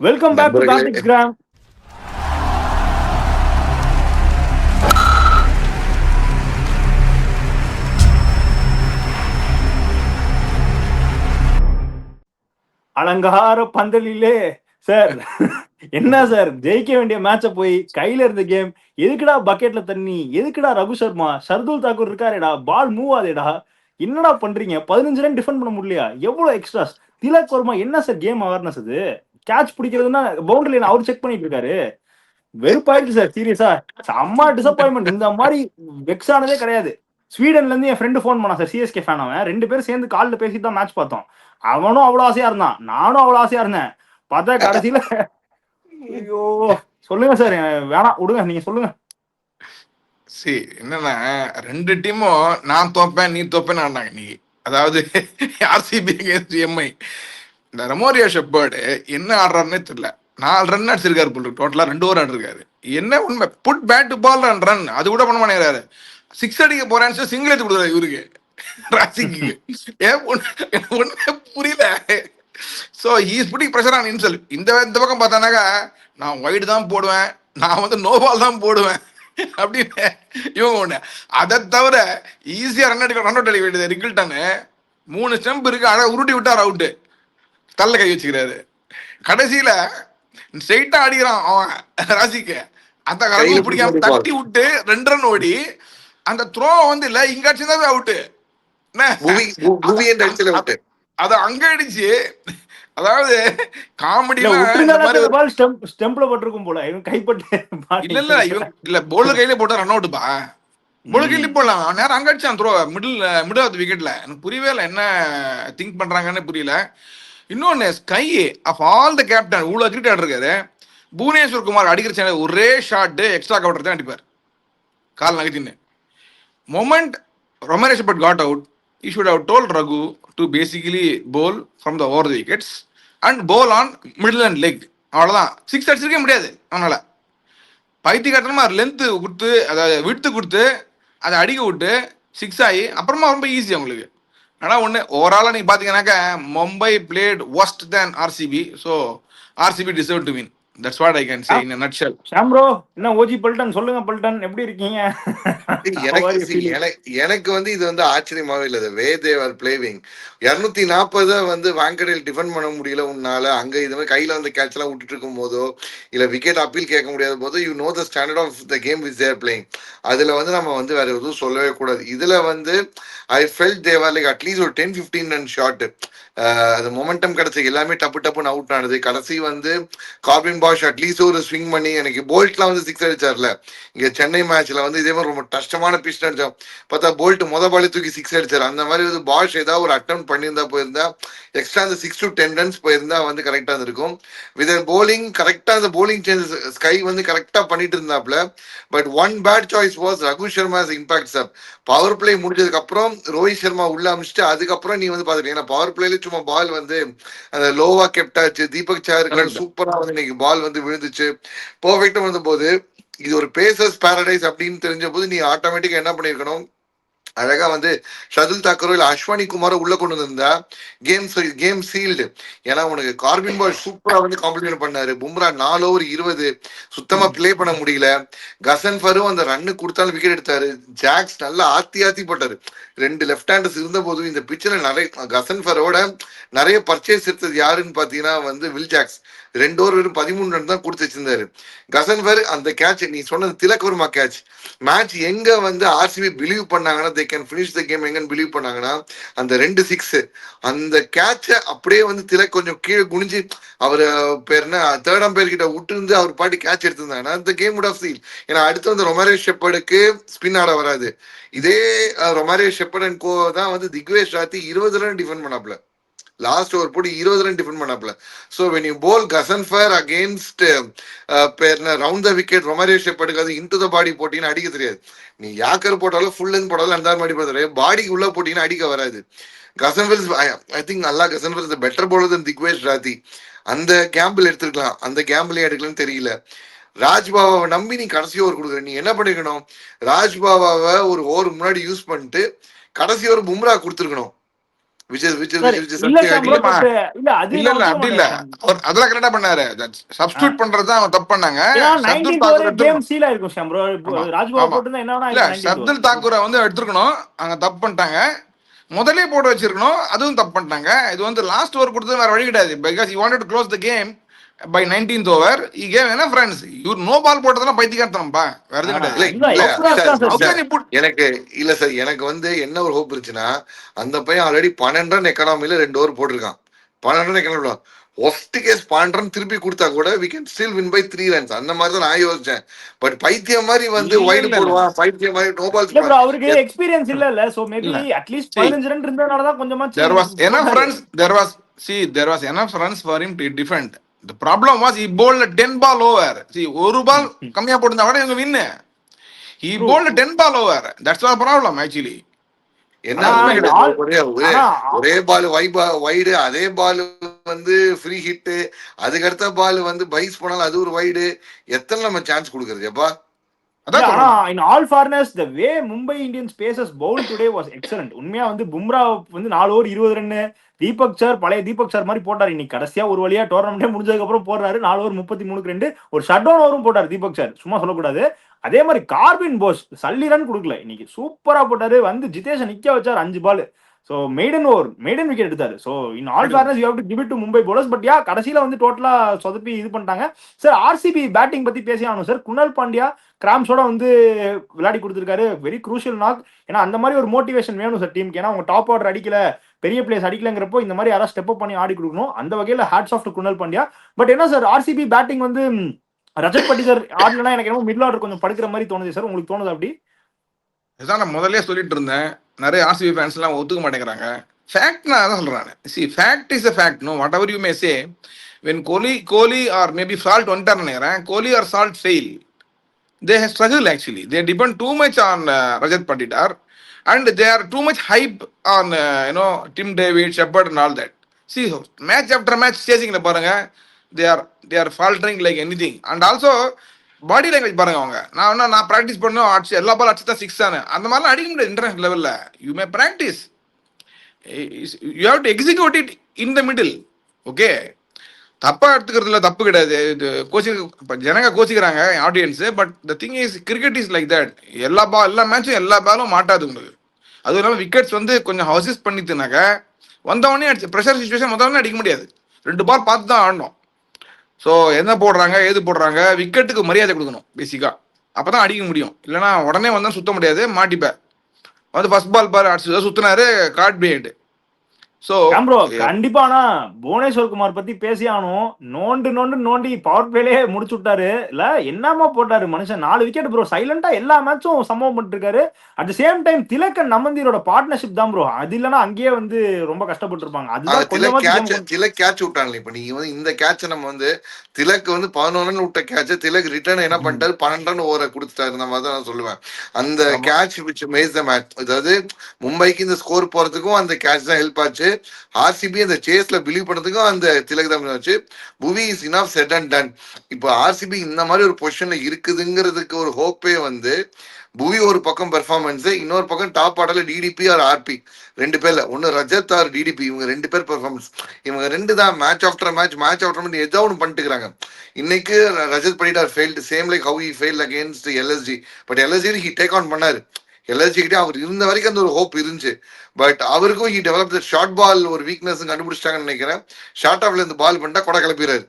Welcome back to நண்பர்களே, Karthik gram. அலங்கார பந்தலிலே sir என்ன சார் ஜெயிக்க வேண்டிய மேட்ச போய் கையில இருந்த கேம் எதுக்குடா பக்கெட்ல தண்ணி எதுக்குடா ரகு சர்மா ஷர்துல் தாக்கூர் இருக்காருடா பால் மூவ் ஆதேடா என்னடா பண்றீங்க 15 ரன் டிஃபெண்ட் பண்ண முடியலையா எவ்வளவு எக்ஸ்ட்ராஸ் திலக் வர்மா என்ன சார் கேம் அவேர்னஸ் அது கேட்ச் பிடிக்கிறதுன்னா பவுண்டரி அவர் செக் பண்ணிட்டு இருக்காரு வெறுப்பாயிடுச்சு சார் சீரியஸா செம்ம டிசப்பாயின்மெண்ட் இந்த மாதிரி வெக்ஸ் ஆனதே கிடையாது ஸ்வீடன்ல இருந்து என் ஃப்ரெண்டு ஃபோன் பண்ணான் சார் சிஎஸ்கே ஃபேன் அவன் 2 பேரும் சேர்ந்து காலில் பேசிட்டு தான் மேட்ச் பார்த்தோம் அவனும் அவ்வளவு ஆசையா இருந்தான் நானும் அவ்வளவு ஆசையா இருந்தேன் பார்த்தா கடைசியில ஐயோ சொல்லுங்க சார் வேணாம் விடுங்க நீங்க சொல்லுங்க என்னன்னா 2 டீமும் நான் தோப்பேன் நீ தோப்பேன்னு ஆடினாங்க இன்னைக்கு. அதாவது ஆர்சிபி எம்ஐ. இந்த ரமோரியா ஷெப்பர்டு என்ன ஆடுறாருன்னே தெரியல. 4 ரன் அடிச்சிருக்காரு போல டோட்டலா 2 ஓவர் ஆடிருக்காரு. என்ன உண்மை புட் பேட் பால் ரன் அது கூட பண்ண மாட்டேங்கிறாரு. 6 அடிக்க போறேன்னு சிங்கிள் எடுத்து கொடுக்குறாரு இவருக்கு ராசிக்கு. ஏன் ஒண்ணுமே புரியல. So he's pudding pressure on himself. இந்த பக்கம் பார்த்தானாக்கா நான் ஒயிட் தான் போடுவேன், நான் வந்து நோ பால் தான் போடுவேன் அப்படின்னு இவங்க ஒண்ணு. அதை தவிர ஈஸியா ரன் அவுட் அடிக்க வேண்டியது ரிக்கில்டனு 3 ஸ்டெம்ப் இருக்கு, அழகா உருட்டி விட்டார் அவுட்டு. தள்ள கை வச்சுக்கிறாரு. கடைசியில ஸ்ட்ரெயிட்டா அடிக்கிறான் அவன் ராசிக்கு. அந்த கலவு பிடிக்காம தட்டி விட்டு 2 ரன் ஓடி அந்த த்ரோ வந்து இல்ல இங்க அடிச்சுதான் அவுட்டு. அது அங்க அடிச்சு அதாவது காமெடிலாம் ஸ்டெம்ப்ல போட்டிருக்கும் போல இவன் கைப்பட்டு இல்ல இவன் இல்ல பவுலர் கையில போட்டா ரன் அவுட்டுப்பா. பவுலர் கையில போடலாம் நேரம் அங்க அடிச்சான் த்ரோ மிடில் ஆஃப் விக்கெட்ல. எனக்கு புரியவே இல்லை என்ன திங்க் பண்றாங்கன்னு புரியல. இன்னொன்னு SKY of all the captain இவ்வளவு கிரிக்கெட் ஆடிருக்காரு. புவனேஸ்வர் குமார் அடிக்கிற ஒரே ஷாட் எக்ஸ்ட்ரா கவுண்டர் தான் அடிப்பார் கால் நகத்தின்னு. Moment Romario but caught out he should have told Raghu to basically bowl from the over the wickets and bowl on middle and leg. அவ்வளோதான். 6 அடிச்சிருக்கே முடியாது அவனால. பைத்தியக்காரமா லென்த்து கொடுத்து அதை விடுத்து கொடுத்து அதை அடிக்க விட்டு 6 ஆகி அப்புறமா ரொம்ப ஈஸி அவங்களுக்கு. ஆனால் ஒன்று ஓவராலாக நீங்கள் பார்த்தீங்கன்னாக்கா Mumbai played worst than RCB. So RCB deserve to win. That's what I can say in a nutshell. Sham bro என்ன ஓஜி பல்டன் சொல்லுங்க. பல்டன் எப்படி இருக்கீங்க? எனக்கு வந்து இது வந்து ஆச்சரியமாவே இல்லை. வே தே ஆர் பிளேவிங் 240 வந்து வாங்கடையில் டிஃபெண்ட் பண்ண முடியல உன்னால. அங்க இது மாதிரி கையில வந்து கேட்ச் எல்லாம் விட்டுட்டு இருக்கும் போதோ இல்ல விக்கெட் அப்பீல் கேட்க முடியாத போதோ you know the standard of the game which they're playing. அதுல வந்து நம்ம வந்து வேற எதுவும் சொல்லவே கூடாது. இதுல வந்து I felt they were like at least ஒரு 10-15 ரன் ஷாட். அது மொமெண்டம் கிடைச்சி எல்லாமே டப்புன்னு அவுட் ஆனது. கடைசி வந்து கார்பின் பாஷ் அட்லீஸ்ட் ஒரு ஸ்விங் பண்ணி எனக்கு போல்ட்லாம் வந்து 6 அடிச்சார்ல இங்க சென்னை மேட்ச்ல வந்து இதே மாதிரி ரொம்ப கஷ்டமான பிச் அடிச்சோம். பார்த்தா போல்ட் பாலி தூக்கி 6 அடிச்சாரு. அந்த மாதிரி வந்து பாஷ் ஏதாவது ஒரு அட்டம் பண்ணியிருந்தா போயிருந்தா எக்ஸ்ட்ரா அந்த 6 to 10 ரன்ஸ் போயிருந்தா வந்து கரெக்டா இருக்கும். வித் போலிங் கரெக்டா அந்த போலிங் சேஞ்சஸ் ஸ்கை வந்து கரெக்டா பண்ணிட்டு இருந்தாப்ல. But one bad choice was Raghu Sharma's impact sir. Power play முடிஞ்சதுக்கு அப்புறம் ரோஹித் சர்மா உள்ள அமைச்சிட்டு அதுக்கப்புறம் நீ வந்து பாத்துட்டு ஏன்னா பவர் பிளேல சும்மா பால் வந்து அந்த லோவா கெப்டாச்சு. தீபக் சாருக்கு சூப்பரா வந்து இன்னைக்கு பால் வந்து விழுந்துச்சு பெர்ஃபெக்டா வந்த போது இது ஒரு பேசர்ஸ் பாரடைஸ் அப்படின்னு தெரிஞ்ச போது நீ ஆட்டோமேட்டிக்கா என்ன பண்ணிருக்கணும், அழகா வந்து ஷர்துல் தாக்கூரோ இல்ல அஸ்வானி குமாரோ உள்ள கொண்டு வந்திருந்தா கேம் சீல்டு. ஏன்னா உனக்கு கார்பின் பாய் சூப்பரா வந்து காம்ப்ளிமெண்ட் பண்ணாரு. பும்ரா 4 over 20 சுத்தமா பிளே பண்ண முடியல. கசன்ஃபரும் அந்த ரன்னு கொடுத்தாலும் விக்கெட் எடுத்தாரு. ஜாக்ஸ் நல்லா ஆத்தி போட்டாரு. 2 லெஃப்ட் ஹேண்டர்ஸ் இருந்த போதும் இந்த பிச்சில் நிறைய கசன்ஃபரோட நிறைய பர்ச்சேஸ் எடுத்தது யாருன்னு பாத்தீங்கன்னா வந்து வில் ஜாக்ஸ். 2 over வெறும் 13 ரன் தான் கொடுத்து வச்சிருந்தாரு. கசன்ஃபர் அந்த கேட்ச் நீ சொன்னது திலக் வர்மா கேட்ச் மேட்ச் எங்க வந்து ஆர்சிபி பிலீவ் பண்ணாங்கன்னா they can finish the game எங்கன்னு பிலீவ் பண்ணாங்கன்னா அந்த 2 6 அந்த கேட்சை அப்படியே வந்து திலக் கொஞ்சம் கீழே குனிஞ்சு அவர் பேர் என்ன 3rd umpire கிட்ட விட்டு இருந்து அவர் பாட்டி கேட்ச் எடுத்திருந்தாங்கன்னா இந்த கேம் வுட் ஆஃப் சீல். ஏன்னா அடுத்து வந்து ரொமாரே ஷெப்பர்டுக்கு ஸ்பின் ஆட வராது. இதே ரொமாரே ஷெப்பர்ட் அண்ட் கோ தான் வந்து திக்வேஷ் ராத்தி 20 ரன் டிஃபெண்ட் பண்ணாப்ல. லாஸ்ட் ஓவர் போட்டு 20 ரன் டிஃபெண்ட் பண்ணாப்ல. So when you bowl Ghazanfar against round the wicket Romario ஷெப்பர்டுக்கு அது இன்டு த பாடி போட்டின்னு அடிக்க தெரியாது. நீ யாக்கர் போட்டாலும் ஃபுல் லென்த் போட்டாலும் அந்த மாதிரி போடுற பாடிக்கு உள்ள போட்டிங்கன்னா அடிக்க வராது. கசன்ஃபர் ஐ திங்க் நல்லா கசன்ஃபர் இஸ் பெட்டர் பவுலர் தென் திக்வேஷ் ராத்தி. அந்த கேம்பிள் எடுத்துருக்கலாம், அந்த கேம்பிளே எடுக்கலன்னு தெரியல. ராஜ்பாபாவை நம்பி நீ கடைசி ஓவர் கொடுக்குற. நீ என்ன பண்ணிருக்கணும், ராஜ்பாபாவை ஒரு ஓவர் முன்னாடி யூஸ் பண்ணிட்டு கடைசி ஓவர் பும்ரா கொடுத்துருக்கணும். which is which is sir which is இல்ல something I ஷாம்ப்ரோ, did. இல்லம்மா, பட் இல்ல அது இல்ல நான் இல்ல ஒத்துக்க அப்படி இல்ல, மாட்டேன் ஷாம். அவர் அதெல்லாம் கரெக்டா பண்ணாரு. ஆ. சப்ஸ்டியூட் பண்றதுதான் அவன் தப்பு பண்ணாங்க. ஏன்னா Shardul 19th over Thakur game எடுத்துக்கணும். சீல் ஆயிருக்கும் ஷாம்ப்ரோ. ஆமா ராஜ்பாவ ஆமா, போட்டு என்ன வேணா இல்ல ஆயிருக்கும் 19th ஷர்துல் ஓவர். தாக்கூரை வந்து எடுத்துருக்கணும், அங்க தப்பு பண்ணிட்டாங்க. முதலே போட்டு வச்சிருக்கணும், அதுவும் தப்பு பண்ணிட்டாங்க. இது வந்து லாஸ்ட் ஓவர் கொடுத்தது வேற வழி கிடையாது. Because you wanted to close the game by 19th over. ஈ கேம் என்ன ஃப்ரெண்ட்ஸ், இவர் நோ பால் போட்டதெல்லாம் பைத்தியக்காரத்தனம்பா, வேற எதுவும் கிடையாது. இல்ல அதுதான் இல்ல எக்ஸ்ட்ரா சார், தான் sir. How can you put எனக்கு இல்ல சார், எனக்கு வந்து என்ன ஒரு ஹோப் இருந்துச்சுன்னா, அந்த பையன் ஆல்ரெடி 12 ரன் எக்கனாமில 2 ஓவர் போட்டிருக்கான். 12 run economy worst case 12 run திருப்பி கொடுத்தா கூட we can still win by 3 runs. அந்த மாதிரி தான் நான் யோசிச்சேன். பட் பைத்தியம் மாதிரி வந்து இல்ல வைடு இல்ல இல்ல போடுவான், பைத்தியம் மாதிரி நோ பால்ஸ். இல்ல ப்ரோ, அவருக்கு எக்ஸ்பீரியன்ஸ் இல்ல. சோ மேபி இல்ல, அட்லீஸ்ட் see, 15 ரன் இருந்தனால தான் கொஞ்சமாச்சு there was enough போட்டாரு. runs, there was enough runs for him to defend. The problem was he bowled a 10 ball over. See, ஒரு பால் கம்மியா போட்டிருந்தா கூட இவங்க வின்னு. He True, bowled a true. 10 ball over. That's the problem actually. என்ன ஆனா அதுதான் இந்த கிடையாது. ஆல் ஒரே ஒரே ஆனா ஒரே பால் வைடு, அதே பால் வந்து ஃப்ரீ ஹிட், அதுக்கு அடுத்த பால் வந்து பைஸ் போனாலும் அது ஒரு வைடு. எத்தனை நம்ம சான்ஸ் கொடுக்கறது எப்பா? இல்ல அதான் ஆனா சொல்றேன். In all fairness the way Mumbai Indians pacers bowl today was excellent. உண்மையா வந்து பும்ரா வந்து 4 ஓவர் 20 ரன்னு, தீபக் சார் பழைய தீபக் சார் மாதிரி போட்டார். இன்னைக்கு கடைசியா ஒரு வழியா டோர்னமெண்டே முடிஞ்சதுக்கு அப்புறம் போடுறாரு 4 ஓவர் 33க்கு 2, ஒரு ஷட் டவுன் ஓவரும் போட்டார் தீபக் சார், சும்மா சொல்லக்கூடாது. அதே மாதிரி கார்பின் போஸ் சல்லி ரன் கொடுக்கல இன்னைக்கு, சூப்பரா போட்டாரு. வந்து ஜிதேஷை நிக்க வச்சார் 5 பால். சோ மெய்டன் விக்கெட் எடுத்தாரு. So in all fairness you have to give it to Mumbai bowlers. But yeah கடைசியில வந்து டோட்டலா சொதப்பி இது பண்ணிட்டாங்க. சார் ஆர்சிபி பேட்டிங் பத்தி பேசி ஆகணும் சார். குணால் பாண்டியா கிராம்ஸோட வந்து விளையாடி கொடுத்திருக்காரு, வெரி குரூஷியல் நாக். ஏன்னா அந்த மாதிரி ஒரு மோட்டிவேஷன் வேணும் சார் டீமுக்கு. ஏன்னா அவங்க டாப் ஆர்டர் அடிக்கல, பெரிய பிளேஸ் அடிக்கலங்கிறப்போ இந்த மாதிரி யாராவது ஸ்டெப் அப் பண்ணி ஆடி கொடுக்கணும். அந்த வகையில hats off to Kunal Pandya. But என்ன சார் ஆர்சிபி பேட்டிங் வந்து ரஜத் பட்டிதர் ஆடலனா எனக்கு என்னமோ மிடில் ஆர்டர் கொஞ்சம் படுக்கிற மாதிரி தோணுது சார். உங்களுக்கு தோணுது அப்படி? இதான் நான் முதல்ல சொல்லிட்டு இருந்தேன். நிறைய ஆர்சிபி ஃபேன்ஸ் எல்லாம் ஒத்துக்க மாட்டேங்கிறாங்க. ஃபேக்ட் நான் அதான் சொல்றேன். See, fact is a fact. No, whatever you may say, when Kohli or maybe Salt வந்துட்டார் நினைக்கிறேன், Kohli or Salt fail, they have struggled actually. They depend too much on Rajat Patidar, and they are too much hype on Tim David, Shepherd and all that. See, match after match chasing la பாருங்க, they are faltering like anything. And also body language பாருங்க. அவங்க நான் practice பண்ணோம், அடிச்சு எல்லா பால் அடிச்சு தான் 6 தானே, அந்த மாதிரிலாம் அடிக்க முடியாது இன்டர்நேஷனல் லெவலில். You may practice, you have to execute it in the middle. Okay, தப்பா எடுத்துக்கிறதுல தப்பு கிடையாது. இது ஜனங்க கோச்சிக்கிறாங்க audience. But the thing is cricket is like that. எல்லா மேட்சும் எல்லா பாலும் மாட்டாது உங்களுக்கு. அதுவும் இல்லாமல் விக்கெட்ஸ் வந்து கொஞ்சம் ஹவுசஸ் பண்ணிட்டுனாக்க வந்தவொடனே அடிச்சு ப்ரெஷர் சுச்சுவேஷன் வந்தவொடனே அடிக்க முடியாது. 2 பால் பார்த்து தான் ஆடணும். ஸோ என்ன போடுறாங்க ஏது போடுறாங்க, விக்கெட்டுக்கு மரியாதை கொடுக்கணும் பேசிக்கா, அப்பதான் அடிக்க முடியும். இல்லைன்னா உடனே வந்தா சுத்த முடியாது, மாட்டிப்பேன். வந்து ஃபர்ஸ்ட் பால் பாரு அடிச்சு சுத்தினாரு, கார்ட் பிஹைண்ட். ஸோ ப்ரோ கண்டிப்பா. ஆனா புவனேஸ்வர் குமார் பத்தி பேசி ஆகணும். நோண்டி பவர் பிளேலே முடிச்சு விட்டாரு. இல்ல என்னமா போட்டாரு மனுஷன், 4 விக்கெட் ப்ரோ. சைலண்டா எல்லா மேட்சும் சம்பவம் பண்ணிட்டு இருக்காரு. At the same time Tilak நமந்தீரோட பார்ட்னர்ஷிப் தான் ப்ரோ. அது இல்லைன்னா அங்கேயே வந்து ரொம்ப கஷ்டப்பட்டு இருப்பாங்க. அதுதான் திலக் கேட்ச் விட்டாங்களே. இப்ப நீங்க வந்து இந்த கேட்ச நம்ம வந்து திலக் வந்து 11 ரன் விட்ட கேட்ச திலக் ரிட்டர்ன் என்ன பண்ணிட்டாரு, 12 ரன் ஓவரை கொடுத்துட்டாரு. இந்த மாதிரி தான் நான் சொல்லுவேன். அந்த catch which made the match. அதாவது மும்பைக்கு இந்த ஸ்கோர் போறதுக்கும் அந்த கேட்ச் தான் ஹெல்ப் ஆச்சு. ஆர்சிபி அந்த சேஸ்ல பிலீவ் பண்ணதுக்கும் அந்த திலக் தான் ஆச்சு. புவி is enough set and ton. இப்போ ஆர்சிபி இந்த மாதிரி ஒரு பொசிஷன்ல இருக்குதுங்கிறதுக்கு ஒரு ஹோப்பே வந்து புவி ஒரு பக்கம் பெர்ஃபார்மன்ஸ், இன்னொரு பக்கம் டாப் ஆர்டர்ல டிடிபி ஆர் ஆர்பி 2 பேர்ல ஒன்னு ரஜத் ஆர் டிடிபி, இவங்க 2 பேர் பெர்ஃபார்மன்ஸ். இவங்க 2 தான் மேட்ச் ஆஃப்டர் மேட்ச் ஏதோ ஒன்று பண்ணிட்டுக்கிறாங்க. இன்னைக்கு Rajat Patidar failed same like how he failed against LSG. But LSG he take on பண்ணாரு. எல்எஸ்ஜி கிட்டே அவர் இருந்த வரைக்கும் அந்த ஒரு ஹோப் இருந்துச்சு. பட் அவருக்கும் ஹி டெவலப் ஷார்ட் பால் ஒரு வீக்னஸ் கண்டுபிடிச்சிட்டாங்கன்னு நினைக்கிறேன். ஷார்ட் ஆஃப்ல இருந்து பால் பண்ணிட்டா கொடை கிளப்பிடுறாரு.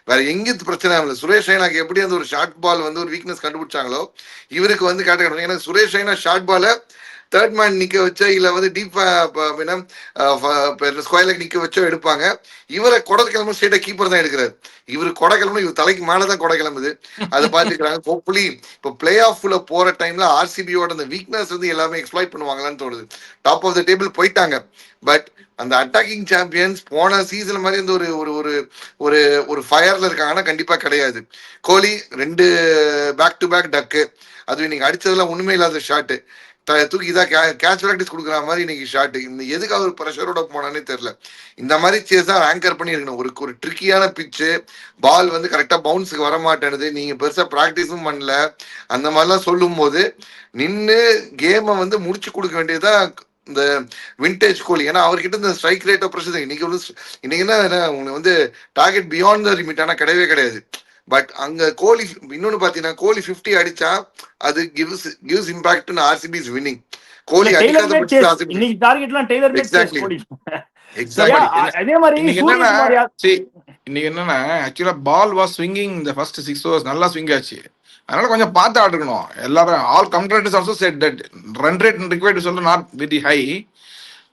வேற எங்கேயும் பிரச்சனை இல்லை. சுரேஷ் ரெய்னாக்கு எப்படி அந்த ஒரு ஷார்ட் பால் வந்து ஒரு வீக்னஸ் கண்டுபிடிச்சாங்களோ இவருக்கு வந்து கேட்ட. ஏன்னா சுரேஷ் ரெய்னா ஷார்ட் பாலை தேர்ட் மேன் நிக்க வச்சோ இல்ல வந்து டீப் ஸ்கொயர் லெக் நிக்க வச்சோ எடுப்பாங்க. இவரை கொடை கிளம்பு ஸ்ட்ரெயிட்டா கீப்பர் தான் எடுக்கிறாரு. இவரு கொடை கிளம்பு இவர் தலைக்கு மேலதான் கொடை கிளம்புது. அதை பார்த்துக்கிறாங்க. ஹோப்ஃபுல்லி இப்போ பிளே ஆஃப்ல போற டைம்ல ஆர்சிபியோட அந்த வீக்னஸ் வந்து எல்லாமே எக்ஸ்ப்ளாய்ட் பண்ணுவாங்களான்னு தோணுது. டாப் ஆஃப் த டேபிள் போயிட்டாங்க. பட் அந்த அட்டாக்கிங் சாம்பியன்ஸ் போன சீசன் மாதிரி இந்த ஒரு ஒரு ஒரு ஒரு ஃபயர்ல இருக்காங்கன்னா கண்டிப்பா கிடையாது. கோலி 2 பேக் டு பேக் டக்கு, அது இன்னைக்கு அடிச்சதுல உண்மை இல்லாத ஷாட்டு தூக்கி இதான் கேட்ச் ப்ராக்டிஸ் கொடுக்குற மாதிரி இன்னைக்கு ஷாட்டு. இந்த எதுக்கு அவர் ப்ரெஷரோட போனானே தெரியல. இந்த மாதிரி சேஸ் தான் ஆங்கர் பண்ணி இருக்கணும். ஒரு ட்ரிக்கியான பிச்சு, பால் வந்து கரெக்டா பவுன்ஸுக்கு வர மாட்டேனுது, நீங்க பெருசா ப்ராக்டிஸும் பண்ணல, அந்த மாதிரிலாம் சொல்லும் போது நின்று கேமை வந்து முடிச்சு கொடுக்க வேண்டியதா இந்த விண்டேஜ் கோலி. ஏன்னா அவர்கிட்ட இந்த ஸ்ட்ரைக் ரேட் பிரச்சனை இன்னைக்கு என்ன உங்களுக்கு வந்து டார்கெட் பியாண்ட் த லிமிட் ஆனா கிடையவே கிடையாது. பட் அங்க கோலி இன்னொன்னு பாத்தீங்கன்னா கோலி 50 அடிச்சா அது gives impact RCB is winning. Kohli tailor அடிக்காத மேட் பட்சத்தில் சேஸ் ஆர்சிபி இன்னைக்கு டார்கெட்லாம் tailor made chase exactly Kohli. சரியா எக்ஸாக்ட்லி. அதே மாதிரி இன்னைக்கு என்னன்னா சூரியகுமார் யாதவ் see, இன்னைக்கு என்னன்னா ஆக்சுவலா பால் வாஸ் ஸ்விங்கிங் இந்த ஃபர்ஸ்ட் 6 overs நல்லா ஸ்விங் ஆச்சு. அதனால கொஞ்சம் பார்த்து ஆடுக்கணும் எல்லாரும். All commentators also said that run rate required சொல்ல not very high.